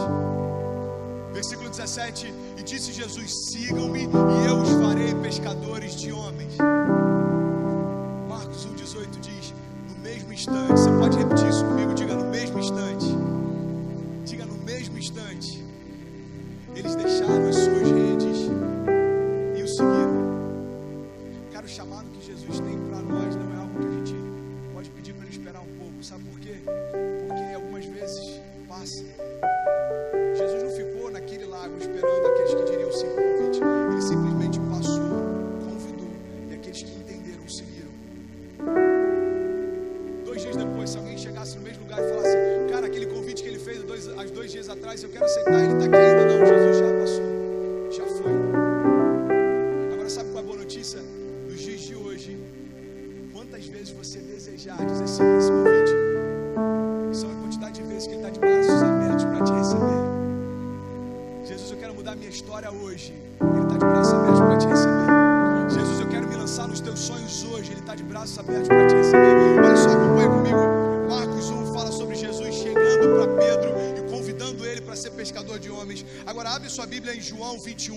Speaker 2: Versículo 17: e disse Jesus: sigam-me e eu os farei pescadores de homens. Marcos 1,18 diz: no mesmo instante, você pode repetir isso comigo, diga: no mesmo instante. Diga: no mesmo instante, eles deixaram as suas redes e o seguiram. Cara, o chamado que Jesus tem para nós não é algo que a gente pode pedir para ele esperar um pouco. Sabe por quê? Porque algumas vezes passa. Jesus não ficou naquele lago esperando aqueles que diriam sim para o convite. Ele simplesmente passou, convidou, e aqueles que entenderam o seguiram. 2 dias depois, se alguém chegasse no mesmo lugar e falasse: cara, aquele convite que ele fez há 2 dias atrás, eu quero aceitar, ele está aqui ainda. Não, Jesus já passou, já foi. Agora, sabe qual é a boa notícia? Nos dias de hoje, quantas vezes você desejar dizer sim para esse convite, são a quantidade de vezes disse que Ele está de braços abertos para te receber. Jesus, eu quero mudar minha história hoje. Ele está de braços abertos para te receber. Jesus, eu quero me lançar nos teus sonhos hoje. Ele está de braços abertos para te receber. Olha só, acompanha comigo. Marcos 1 fala sobre Jesus chegando para Pedro e convidando ele para ser pescador de homens. Agora abre sua Bíblia em João 21.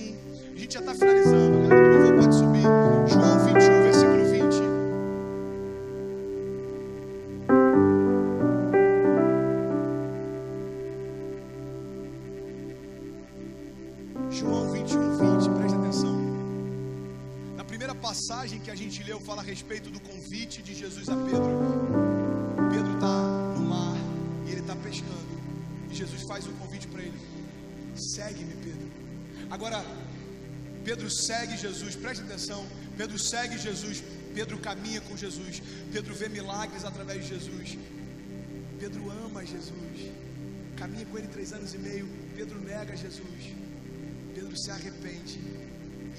Speaker 2: A gente já está finalizando. A galera do louvor pode subir. João 21, versículo 20. João 21, 20, presta atenção. Na primeira passagem que a gente leu, fala a respeito do convite de Jesus a Pedro. Pedro está no mar e ele está pescando. E Jesus faz um convite para ele: segue-me, Pedro. Agora, Pedro segue Jesus, presta atenção. Pedro segue Jesus, Pedro caminha com Jesus, Pedro vê milagres através de Jesus, Pedro ama Jesus, caminha com ele 3 anos e meio. Pedro nega Jesus, Pedro se arrepende,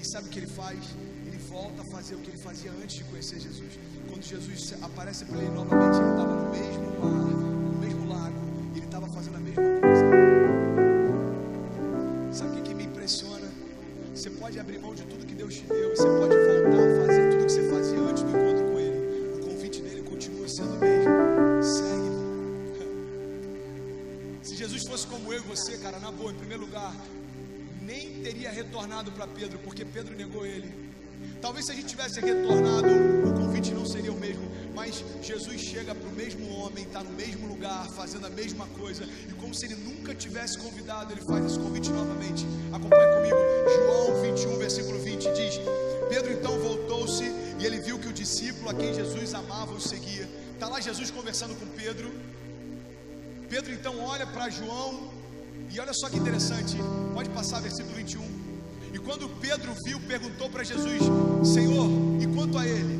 Speaker 2: e sabe o que ele faz? Ele volta a fazer o que ele fazia antes de conhecer Jesus. Quando Jesus aparece para ele novamente, ele estava no mesmo mar, no mesmo lago, e ele estava fazendo a mesma coisa. Sabe o que me impressiona? Você pode abrir mão de tudo que Deus te deu, você pode voltar a fazer tudo que você fazia antes do encontro com Ele. O convite dele continua sendo o mesmo: segue-me. Se Jesus fosse como eu e você, cara, na boa, em primeiro lugar, nem teria retornado para Pedro, porque Pedro negou ele. Talvez se a gente tivesse retornado, o convite não seria o mesmo. Mas Jesus chega para o mesmo homem, está no mesmo lugar, fazendo a mesma coisa, e como se ele nunca tivesse convidado, ele faz esse convite novamente. Acompanhe comigo, João 21, versículo 20, diz: Pedro então voltou-se e ele viu que o discípulo a quem Jesus amava o seguia. Está lá Jesus conversando com Pedro. Pedro então olha para João, e olha só que interessante, pode passar versículo 21. E quando Pedro viu, perguntou para Jesus: Senhor, e quanto a ele?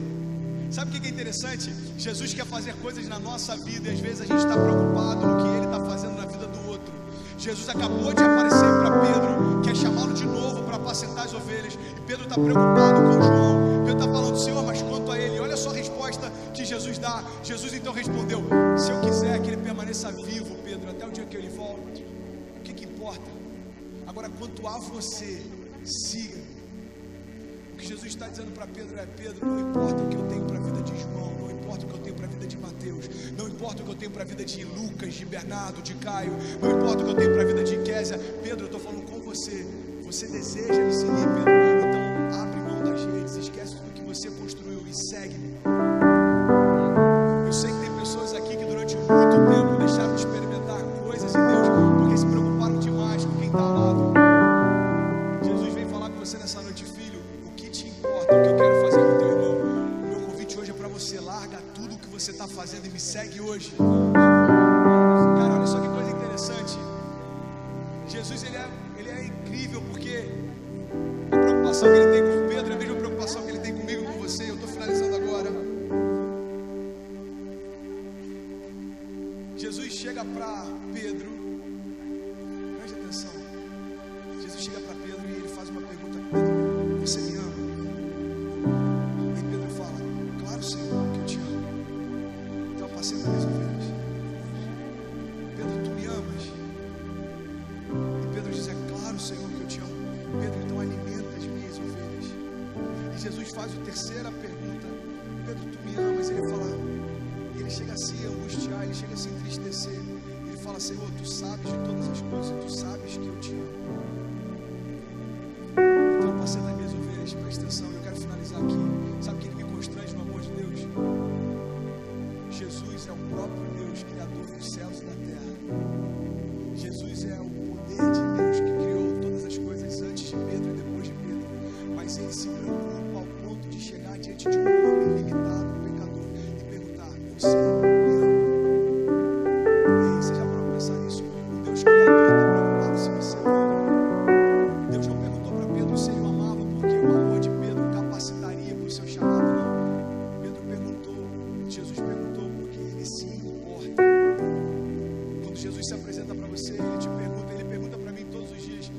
Speaker 2: Sabe o que é interessante? Jesus quer fazer coisas na nossa vida e às vezes a gente está preocupado no que ele está fazendo na vida do outro. Jesus acabou de aparecer para Pedro, quer chamá-lo de novo para apacentar as ovelhas, e Pedro está preocupado com João. Pedro está falando: Senhor, mas quanto a ele? Olha só a resposta que Jesus dá. Jesus então respondeu: se eu quiser que ele permaneça vivo, Pedro, até o dia que ele volte, o que importa? Agora, quanto a você, siga. O que Jesus está dizendo para Pedro é: Pedro, não importa o que eu tenho para a vida de João, não importa o que eu tenho para a vida de Mateus, não importa o que eu tenho para a vida de Lucas, de Bernardo, de Caio, não importa o que eu tenho para a vida de Késia. Pedro, eu estou falando com você. Você deseja me seguir, Pedro? Então abre mão das redes, esquece tudo que você construiu e segue-me. Eu sei que tem pessoas aqui que durante muito tempo deixaram de experimentar coisas em Deus porque se preocuparam demais com quem está ao lado. Jesus vem falar com você nessa noite: filho, o que te importa, o que eu quero fazer com teu irmão? O meu convite hoje é para você: larga tudo o que você está fazendo e me segue hoje. Cara, olha só que coisa interessante. Jesus, ele é incrível, porque a preocupação que ele tem com Pedro é a mesma preocupação que ele tem comigo e com você. Eu estou finalizando agora. Jesus chega para Pedro, preste atenção. Jesus chega para Pedro e ele faz uma pergunta: Pedro, você me ama? E Pedro fala: claro, Senhor, que eu te amo. Então apacenta minhas ovelhas. Pedro, tu me amas? E Pedro diz: é claro, Senhor, que eu te amo. Pedro, então alimenta as minhas ovelhas. E Jesus faz a terceira pergunta: Pedro, tu me amas? Ele fala, ele chega a se angustiar, ele chega a se entristecer. Ele fala: Senhor, tu sabes de todas as coisas, tu sabes que eu te amo. Então apacenta as minhas ovelhas. Presta atenção, eu quero finalizar aqui. Sabe o que me constrange no amor de Deus? Jesus é o próprio Deus, criador dos céus e da terra. Jesus é o poder de Deus que criou todas as coisas antes de Pedro e depois de Pedro. Mas ele se preocupa ao ponto de chegar diante de um homem limitado, pecador, e perguntar: você me ama? Ei, você já parou para pensar nisso? O Deus criador está preocupado se você o ama. Deus não perguntou para Pedro se ele o amava, porque o amor de Pedro capacitaria para o seu chamado, não. Pedro perguntou, Jesus perguntou, porque ele se importa. Quando Jesus se apresenta para você, ele pergunta para mim todos os dias: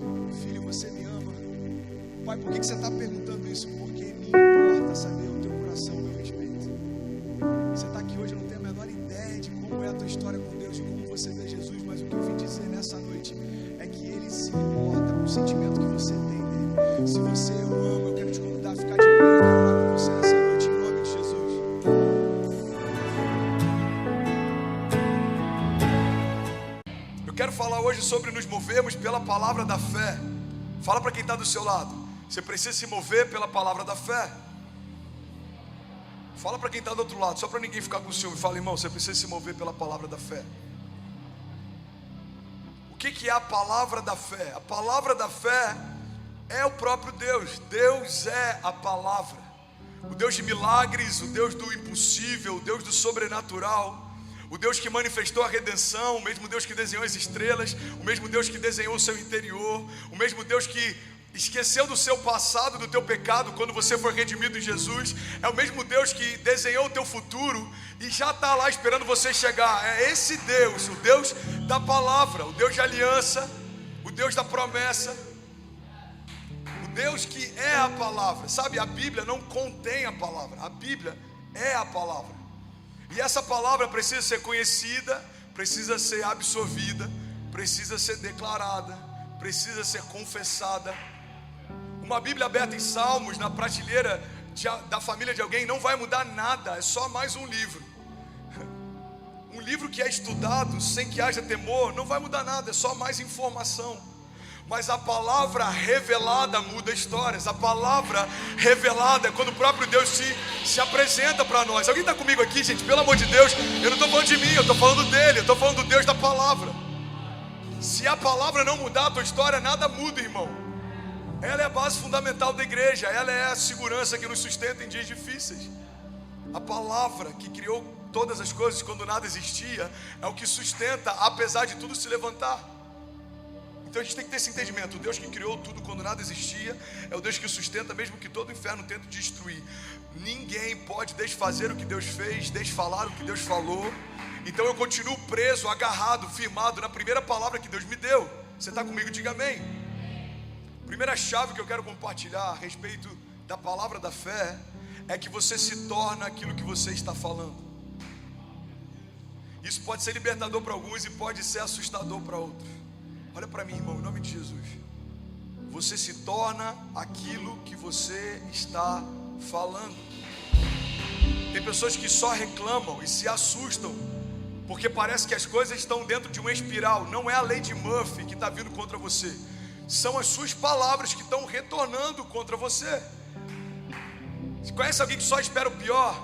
Speaker 2: filho, você me ama? Pai, por que você está perguntando isso? Porque me importa saber o teu coração a meu respeito. Você está aqui hoje, eu não tenho a menor ideia de como é a tua história com Deus. Deus e como você vê Jesus, mas o que eu vim dizer nessa noite é que Ele se importa com o sentimento que você tem nele. Se você o ama, eu quero te convidar a ficar de pé. Eu quero orar com você nessa noite, em nome de Jesus. Eu quero falar hoje sobre nos movermos pela palavra da fé. Fala para quem está do seu lado: você precisa se mover pela palavra da fé. Fala para quem está do outro lado, só para ninguém ficar com ciúme. Fala, irmão, você precisa se mover pela palavra da fé. O que é a palavra da fé? A palavra da fé é o próprio Deus. Deus é a palavra. O Deus de milagres, o Deus do impossível, o Deus do sobrenatural, o Deus que manifestou a redenção, o mesmo Deus que desenhou as estrelas, o mesmo Deus que desenhou o seu interior, o mesmo Deus que esqueceu do seu passado, do teu pecado, quando você foi redimido em Jesus. É o mesmo Deus que desenhou o teu futuro e já está lá esperando você chegar. É esse Deus, o Deus da palavra, o Deus de aliança, o Deus da promessa, o Deus que é a palavra. Sabe, a Bíblia não contém a palavra, a Bíblia é a palavra. E essa palavra precisa ser conhecida, precisa ser absorvida, precisa ser declarada, precisa ser confessada. Uma Bíblia aberta em Salmos na prateleira da família de alguém não vai mudar nada, é só mais um livro. Um livro que é estudado sem que haja temor não vai mudar nada, é só mais informação. Mas a palavra revelada muda histórias. A palavra revelada é quando o próprio Deus se apresenta para nós. Alguém está comigo aqui, gente? Pelo amor de Deus, eu não estou falando de mim, eu estou falando dele, eu estou falando do Deus da palavra. Se a palavra não mudar a tua história, nada muda, irmão. Ela é a base fundamental da igreja, ela é a segurança que nos sustenta em dias difíceis. A palavra que criou todas as coisas quando nada existia é o que sustenta, apesar de tudo se levantar. Então a gente tem que ter esse entendimento: o Deus que criou tudo quando nada existia é o Deus que sustenta mesmo que todo o inferno tente destruir. Ninguém pode desfazer o que Deus fez, desfalar o que Deus falou. Então eu continuo preso, agarrado, firmado na primeira palavra que Deus me deu. Você está comigo? Diga amém. Primeira chave que eu quero compartilhar a respeito da palavra da fé é que você se torna aquilo que você está falando. Isso pode ser libertador para alguns e pode ser assustador para outros. Olha para mim, irmão, em nome de Jesus. Você se torna aquilo que você está falando. Tem pessoas que só reclamam e se assustam porque parece que as coisas estão dentro de uma espiral. Não é a lei de Murphy que está vindo contra você, são as suas palavras que estão retornando contra você. Você conhece alguém que só espera o pior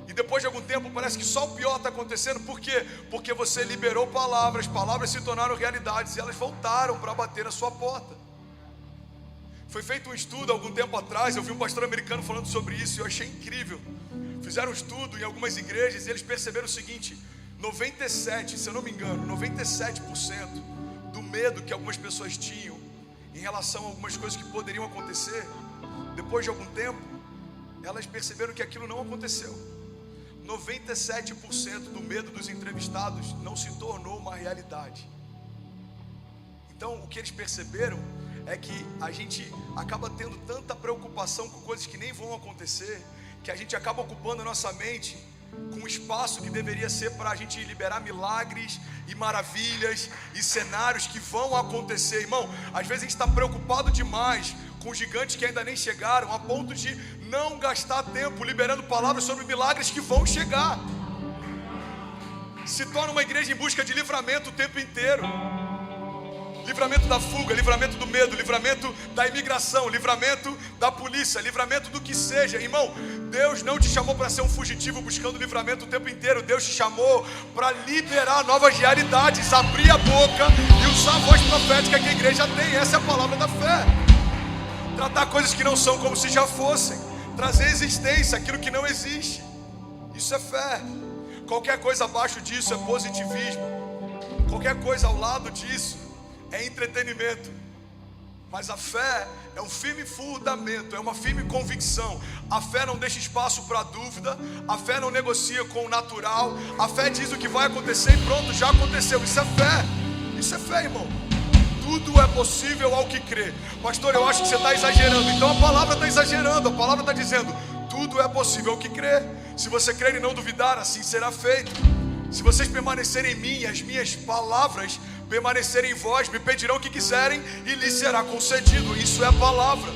Speaker 2: e depois de algum tempo parece que só o pior está acontecendo? Por quê? Porque você liberou palavras, palavras se tornaram realidades e elas voltaram para bater na sua porta. Foi feito um estudo há algum tempo atrás, eu vi um pastor americano falando sobre isso e eu achei incrível. Fizeram um estudo em algumas igrejas e eles perceberam o seguinte: 97%, se eu não me engano, 97% do medo que algumas pessoas tinham em relação a algumas coisas que poderiam acontecer, depois de algum tempo, elas perceberam que aquilo não aconteceu. 97% do medo dos entrevistados não se tornou uma realidade. Então, o que eles perceberam é que a gente acaba tendo tanta preocupação com coisas que nem vão acontecer, que a gente acaba ocupando a nossa mente com um espaço que deveria ser para a gente liberar milagres e maravilhas e cenários que vão acontecer. Irmão, às vezes a gente está preocupado demais com gigantes que ainda nem chegaram, a ponto de não gastar tempo liberando palavras sobre milagres que vão chegar. Se torna uma igreja em busca de livramento o tempo inteiro. Livramento da fuga, livramento do medo, livramento da imigração, livramento da polícia, livramento do que seja. Irmão, Deus não te chamou para ser um fugitivo buscando livramento o tempo inteiro. Deus te chamou para liberar novas realidades, abrir a boca e usar a voz profética que a igreja tem. Essa é a palavra da fé. Tratar coisas que não são como se já fossem, trazer existência aquilo que não existe. Isso é fé. Qualquer coisa abaixo disso é positivismo. Qualquer coisa ao lado disso é entretenimento. Mas a fé é um firme fundamento, é uma firme convicção. A fé não deixa espaço para dúvida. A fé não negocia com o natural. A fé diz o que vai acontecer e pronto, já aconteceu. Isso é fé. Isso é fé, irmão. Tudo é possível ao que crê. Pastor, eu acho que você está exagerando. Então a palavra está exagerando. A palavra está dizendo: tudo é possível ao que crê. Se você crer e não duvidar, assim será feito.
Speaker 1: Se vocês permanecerem em mim, as minhas palavras permanecerem em vós, me pedirão o que quiserem e lhes será concedido. Isso é a palavra.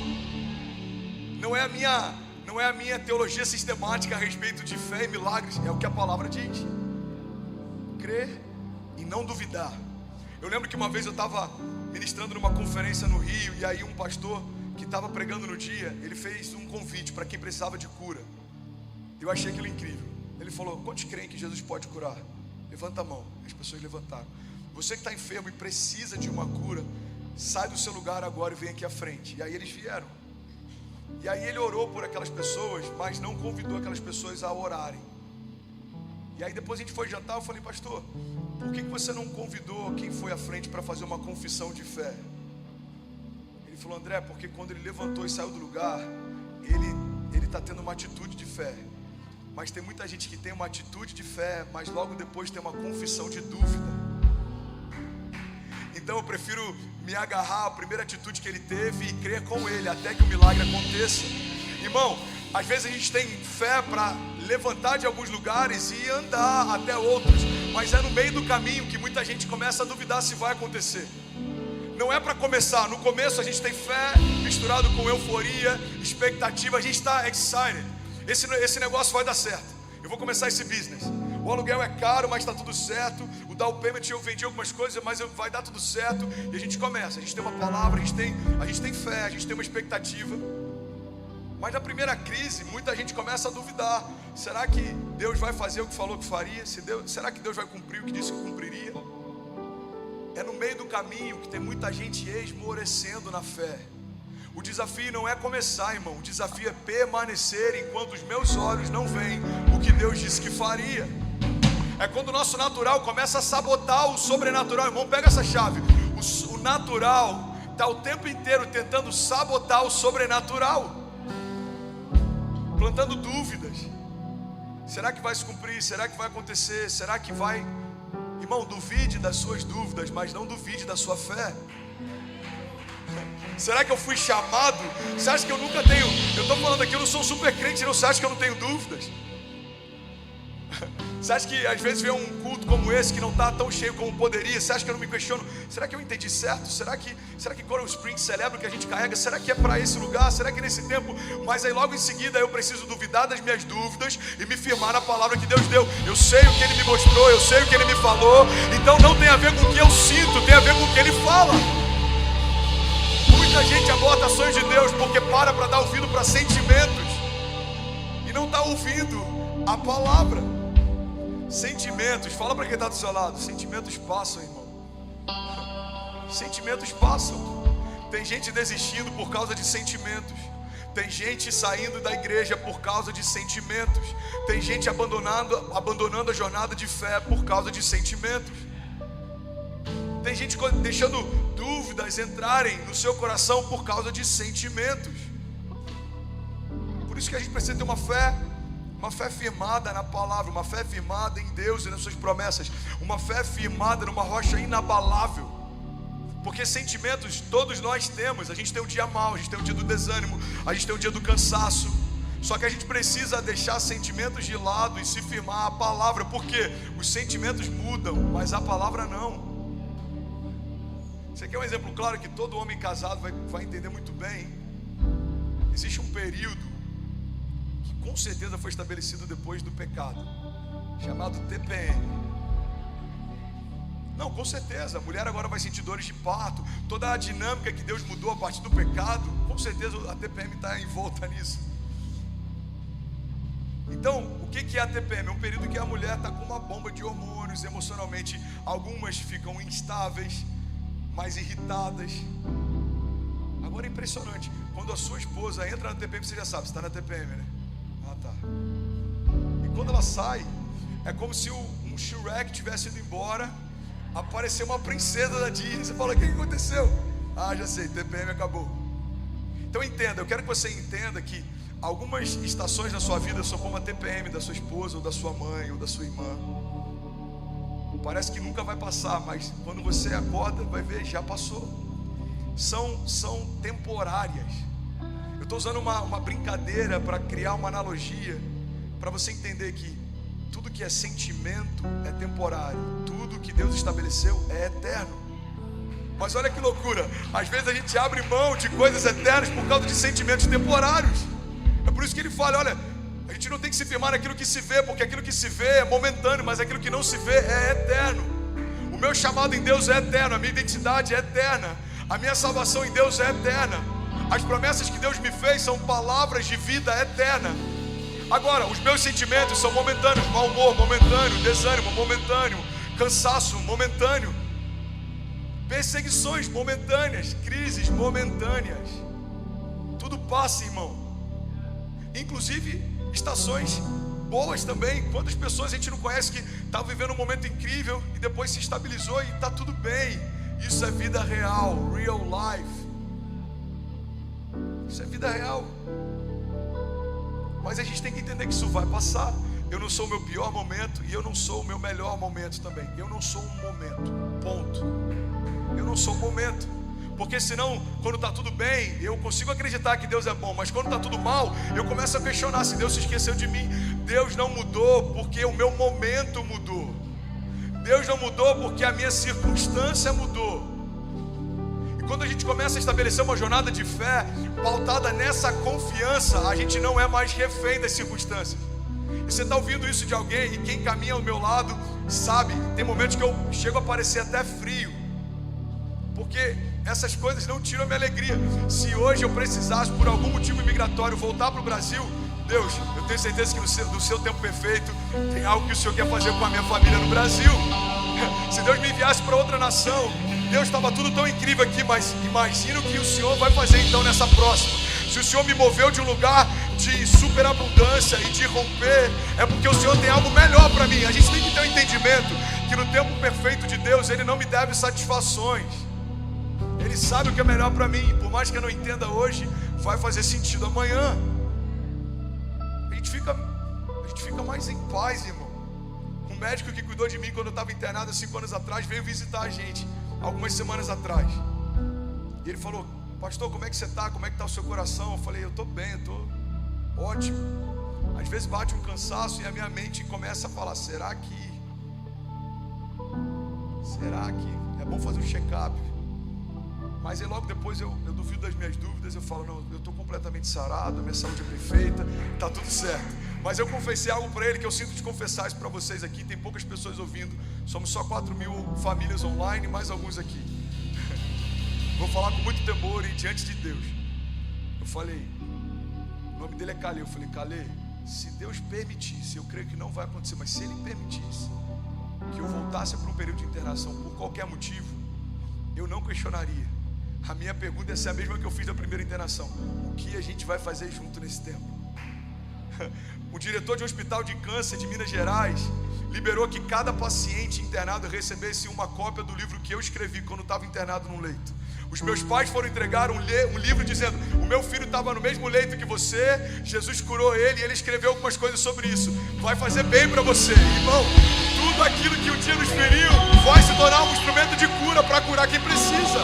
Speaker 1: Não é a minha teologia sistemática a respeito de fé e milagres. É o que a palavra diz. Crer e não duvidar. Eu lembro que uma vez eu estava ministrando numa conferência no Rio, e aí um pastor que estava pregando no dia, ele fez um convite para quem precisava de cura. Eu achei aquilo incrível. Ele falou: quantos creem que Jesus pode curar? Levanta a mão. As pessoas levantaram. Você que está enfermo e precisa de uma cura, sai do seu lugar agora e vem aqui à frente. E aí eles vieram. E aí ele orou por aquelas pessoas, mas não convidou aquelas pessoas a orarem. E aí depois a gente foi jantar. Eu falei: pastor, por que você não convidou quem foi à frente para fazer uma confissão de fé? Ele falou: André, porque quando ele levantou e saiu do lugar, ele está tendo uma atitude de fé. Mas tem muita gente que tem uma atitude de fé, mas logo depois tem uma confissão de dúvida. Então eu prefiro me agarrar à primeira atitude que ele teve e crer com ele até que o milagre aconteça. Irmão, às vezes a gente tem fé para levantar de alguns lugares e andar até outros, mas é no meio do caminho que muita gente começa a duvidar se vai acontecer. Não é para começar. No começo a gente tem fé misturado com euforia, expectativa. A gente está excited. Esse negócio vai dar certo. Eu vou começar esse business. O aluguel é caro, mas está tudo certo. O down payment eu vendi algumas coisas, mas vai dar tudo certo. E a gente começa. A gente tem uma palavra, a gente tem fé, a gente tem uma expectativa. Mas na primeira crise, muita gente começa a duvidar. Será que Deus vai fazer o que falou que faria? Será que Deus vai cumprir o que disse que cumpriria? É no meio do caminho que tem muita gente esmorecendo na fé. O desafio não é começar, irmão. O desafio é permanecer enquanto os meus olhos não veem o que Deus disse que faria. É quando o nosso natural começa a sabotar o sobrenatural. Irmão, pega essa chave. O natural está o tempo inteiro tentando sabotar o sobrenatural, plantando dúvidas. Será que vai se cumprir? Será que vai acontecer? Será que vai? Irmão, duvide das suas dúvidas, mas não duvide da sua fé. Será que eu fui chamado? Você acha que eu nunca tenho? Eu estou falando aqui, eu não sou um super crente, não. Você acha que eu não tenho dúvidas? Você acha que às vezes vem um culto como esse que não está tão cheio como poderia? Você acha que eu não me questiono? Será que eu entendi certo? Será que Coral Springs celebra o que a gente carrega? Será que é para esse lugar? Será que é nesse tempo? Mas aí logo em seguida eu preciso duvidar das minhas dúvidas e me firmar na palavra que Deus deu. Eu sei o que Ele me mostrou, eu sei o que Ele me falou. Então não tem a ver com o que eu sinto, tem a ver com o que Ele fala. Muita gente aborta ações de Deus porque para dar ouvido para sentimentos e não está ouvindo a palavra. Sentimentos, fala para quem está do seu lado. Sentimentos passam, irmão. Sentimentos passam. Tem gente desistindo por causa de sentimentos. Tem gente saindo da igreja por causa de sentimentos. Tem gente abandonando a jornada de fé por causa de sentimentos. Tem gente deixando dúvidas entrarem no seu coração por causa de sentimentos. Por isso que a gente precisa ter uma fé firmada na palavra, uma fé firmada em Deus e nas suas promessas, uma fé firmada numa rocha inabalável. Porque sentimentos todos nós temos. A gente tem um dia mau, a gente tem um dia do desânimo, a gente tem um dia do cansaço. Só que a gente precisa deixar sentimentos de lado e se firmar a palavra, porque os sentimentos mudam, mas a palavra não. Você quer um exemplo claro que todo homem casado vai entender muito bem? Existe um período que com certeza foi estabelecido depois do pecado, chamado TPM. Não, com certeza, a mulher agora vai sentir dores de parto. Toda a dinâmica que Deus mudou a partir do pecado, com certeza a TPM está envolta nisso. Então, o que é a TPM? É um período que a mulher está com uma bomba de hormônios emocionalmente. Algumas ficam instáveis, mais irritadas. Agora é impressionante, quando a sua esposa entra na TPM, você já sabe, você está na TPM, né? Ah, tá. E quando ela sai, é como se um Shrek tivesse ido embora, apareceu uma princesa da Disney. Você fala: o que aconteceu? Ah, já sei, TPM acabou. Então entenda, eu quero que você entenda que algumas estações na sua vida são como a TPM da sua esposa, ou da sua mãe, ou da sua irmã. Parece que nunca vai passar, mas quando você acorda, vai ver, já passou. São temporárias. Eu estou usando uma brincadeira para criar uma analogia, para você entender que tudo
Speaker 2: que é sentimento é temporário, tudo que Deus estabeleceu é eterno. Mas olha que loucura, às vezes a gente abre mão de coisas eternas por causa de sentimentos temporários. É por isso que ele fala, olha, a gente não tem que se firmar naquilo que se vê, porque aquilo que se vê é momentâneo, mas aquilo que não se vê é eterno. O meu chamado em Deus é eterno, a minha identidade é eterna, a minha salvação em Deus é eterna. As promessas que Deus me fez são palavras de vida eterna. Agora, os meus sentimentos são momentâneos, mau humor momentâneo, desânimo momentâneo, cansaço momentâneo, perseguições momentâneas, crises momentâneas. Tudo passa, irmão. Inclusive estações boas também. Quantas pessoas a gente não conhece que estavam vivendo um momento incrível e depois se estabilizou e está tudo bem. Isso é vida real, real life. Isso é vida real. Mas a gente tem que entender que isso vai passar. Eu não sou o meu pior momento e eu não sou o meu melhor momento também. Eu não sou um momento, ponto. Eu não sou um momento. Porque senão, quando está tudo bem, eu consigo acreditar que Deus é bom. Mas quando está tudo mal, eu começo a questionar se Deus se esqueceu de mim. Deus não mudou porque o meu momento mudou. Deus não mudou porque a minha circunstância mudou. E quando a gente começa a estabelecer uma jornada de fé pautada nessa confiança, a gente não é mais refém das circunstâncias. E você está ouvindo isso de alguém, e quem caminha ao meu lado sabe, tem momentos que eu chego a parecer até frio, porque essas coisas não tiram a minha alegria. Se hoje eu precisasse, por algum motivo migratório, voltar para o Brasil, Deus, eu tenho certeza que no seu tempo perfeito tem algo que o Senhor quer fazer com a minha família no Brasil. Se Deus me enviasse para outra nação, Deus, estava tudo tão incrível aqui, mas imagina o que o Senhor vai fazer então nessa próxima. Se o Senhor me moveu de um lugar de superabundância e de romper, é porque o Senhor tem algo melhor para mim. A gente tem que ter um entendimento que no tempo perfeito de Deus, Ele não me deve satisfações. Ele sabe o que é melhor para mim. Por mais que eu não entenda hoje, vai fazer sentido amanhã. A gente fica mais em paz, irmão. Um médico que cuidou de mim quando eu estava internado há 5 anos atrás veio visitar a gente algumas semanas atrás. E ele falou: pastor, como é que você está? Como é que está o seu coração? Eu falei: eu estou bem, eu estou ótimo. Às vezes bate um cansaço e a minha mente começa a falar: será que é bom fazer um check-up? Mas aí logo depois eu duvido das minhas dúvidas. Eu falo: não, eu estou completamente sarado, a minha saúde é perfeita, está tudo certo. Mas eu confessei algo para ele que eu sinto de confessar isso para vocês aqui. Tem poucas pessoas ouvindo, somos só 4.000 famílias online, mais alguns aqui. Vou falar com muito temor e diante de Deus. Eu falei, o nome dele é Calê. Eu falei: Calê, se Deus permitisse, eu creio que não vai acontecer, mas se Ele permitisse que eu voltasse para um período de internação por qualquer motivo, eu não questionaria. A minha pergunta ia ser a mesma que eu fiz na primeira internação: o que a gente vai fazer junto nesse tempo? O diretor de um hospital de câncer de Minas Gerais liberou que cada paciente internado recebesse uma cópia do livro que eu escrevi quando estava internado num leito. Os meus pais foram entregar um livro dizendo: o meu filho estava no mesmo leito que você, Jesus curou ele e ele escreveu algumas coisas sobre isso, vai fazer bem para você. Irmão, tudo aquilo que um dia nos feriu vai se tornar um instrumento de cura para curar quem precisa.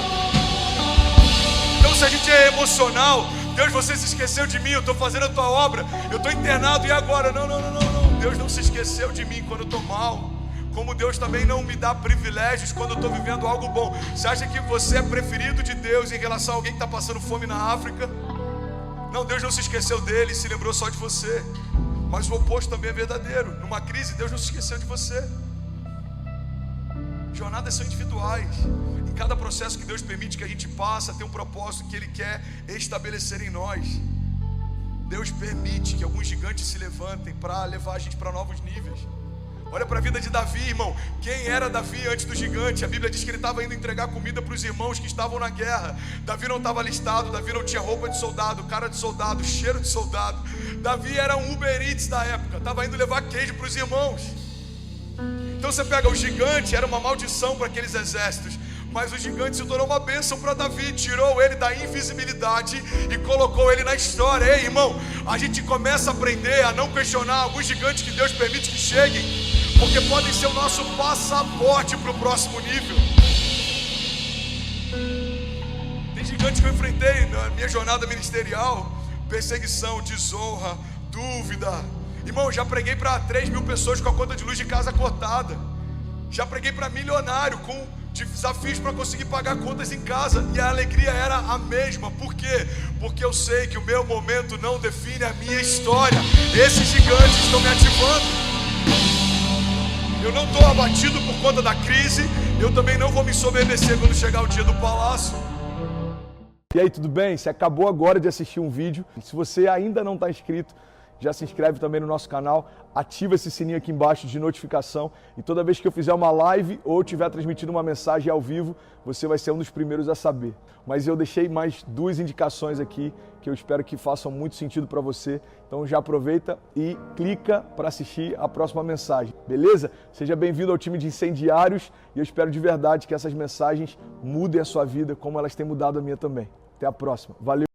Speaker 2: Então, se a gente é emocional: Deus, você se esqueceu de mim, eu estou fazendo a tua obra, eu estou internado e agora? Não. Deus não se esqueceu de mim quando eu estou mal. Como Deus também não me dá privilégios quando eu estou vivendo algo bom. Você acha que você é preferido de Deus em relação a alguém que está passando fome na África? Não, Deus não se esqueceu dele, se lembrou só de você. Mas o oposto também é verdadeiro. Numa crise, Deus não se esqueceu de você. Jornadas são individuais. Em cada processo que Deus permite que a gente passe, tem um propósito que Ele quer estabelecer em nós. Deus permite que alguns gigantes se levantem para levar a gente para novos níveis. Olha para a vida de Davi, irmão. Quem era Davi antes do gigante? A Bíblia diz que ele estava indo entregar comida para os irmãos que estavam na guerra. Davi não estava alistado, Davi não tinha roupa de soldado, cara de soldado, cheiro de soldado. Davi era um Uber Eats da época, estava indo levar queijo para os irmãos. Então você pega o gigante, era uma maldição para aqueles exércitos, mas o gigante se tornou uma bênção para Davi, tirou ele da invisibilidade e colocou ele na história. Ei, irmão, a gente começa a aprender a não questionar alguns gigantes que Deus permite que cheguem, porque podem ser o nosso passaporte para o próximo nível. Tem gigantes que eu enfrentei na minha jornada ministerial: perseguição, desonra, dúvida,
Speaker 1: Irmão, já preguei para 3 mil pessoas com a conta de luz de casa cortada. Já preguei para milionário com desafios para conseguir pagar contas em casa, e a alegria era a mesma. Por quê? Porque eu sei que o meu momento não define a minha história. Esses gigantes estão me ativando. Eu não estou abatido por conta da crise. Eu também não vou me ensoberbecer quando chegar o dia do palácio.
Speaker 3: E aí, tudo bem? Você acabou agora de assistir um vídeo. Se você ainda não está inscrito, já se inscreve também no nosso canal, ativa esse sininho aqui embaixo de notificação, e toda vez que eu fizer uma live ou estiver transmitindo uma mensagem ao vivo, você vai ser um dos primeiros a saber. Mas eu deixei mais 2 indicações aqui que eu espero que façam muito sentido para você. Então já aproveita e clica para assistir a próxima mensagem, beleza? Seja bem-vindo ao time de incendiários, e eu espero de verdade que essas mensagens mudem a sua vida como elas têm mudado a minha também. Até a próxima. Valeu!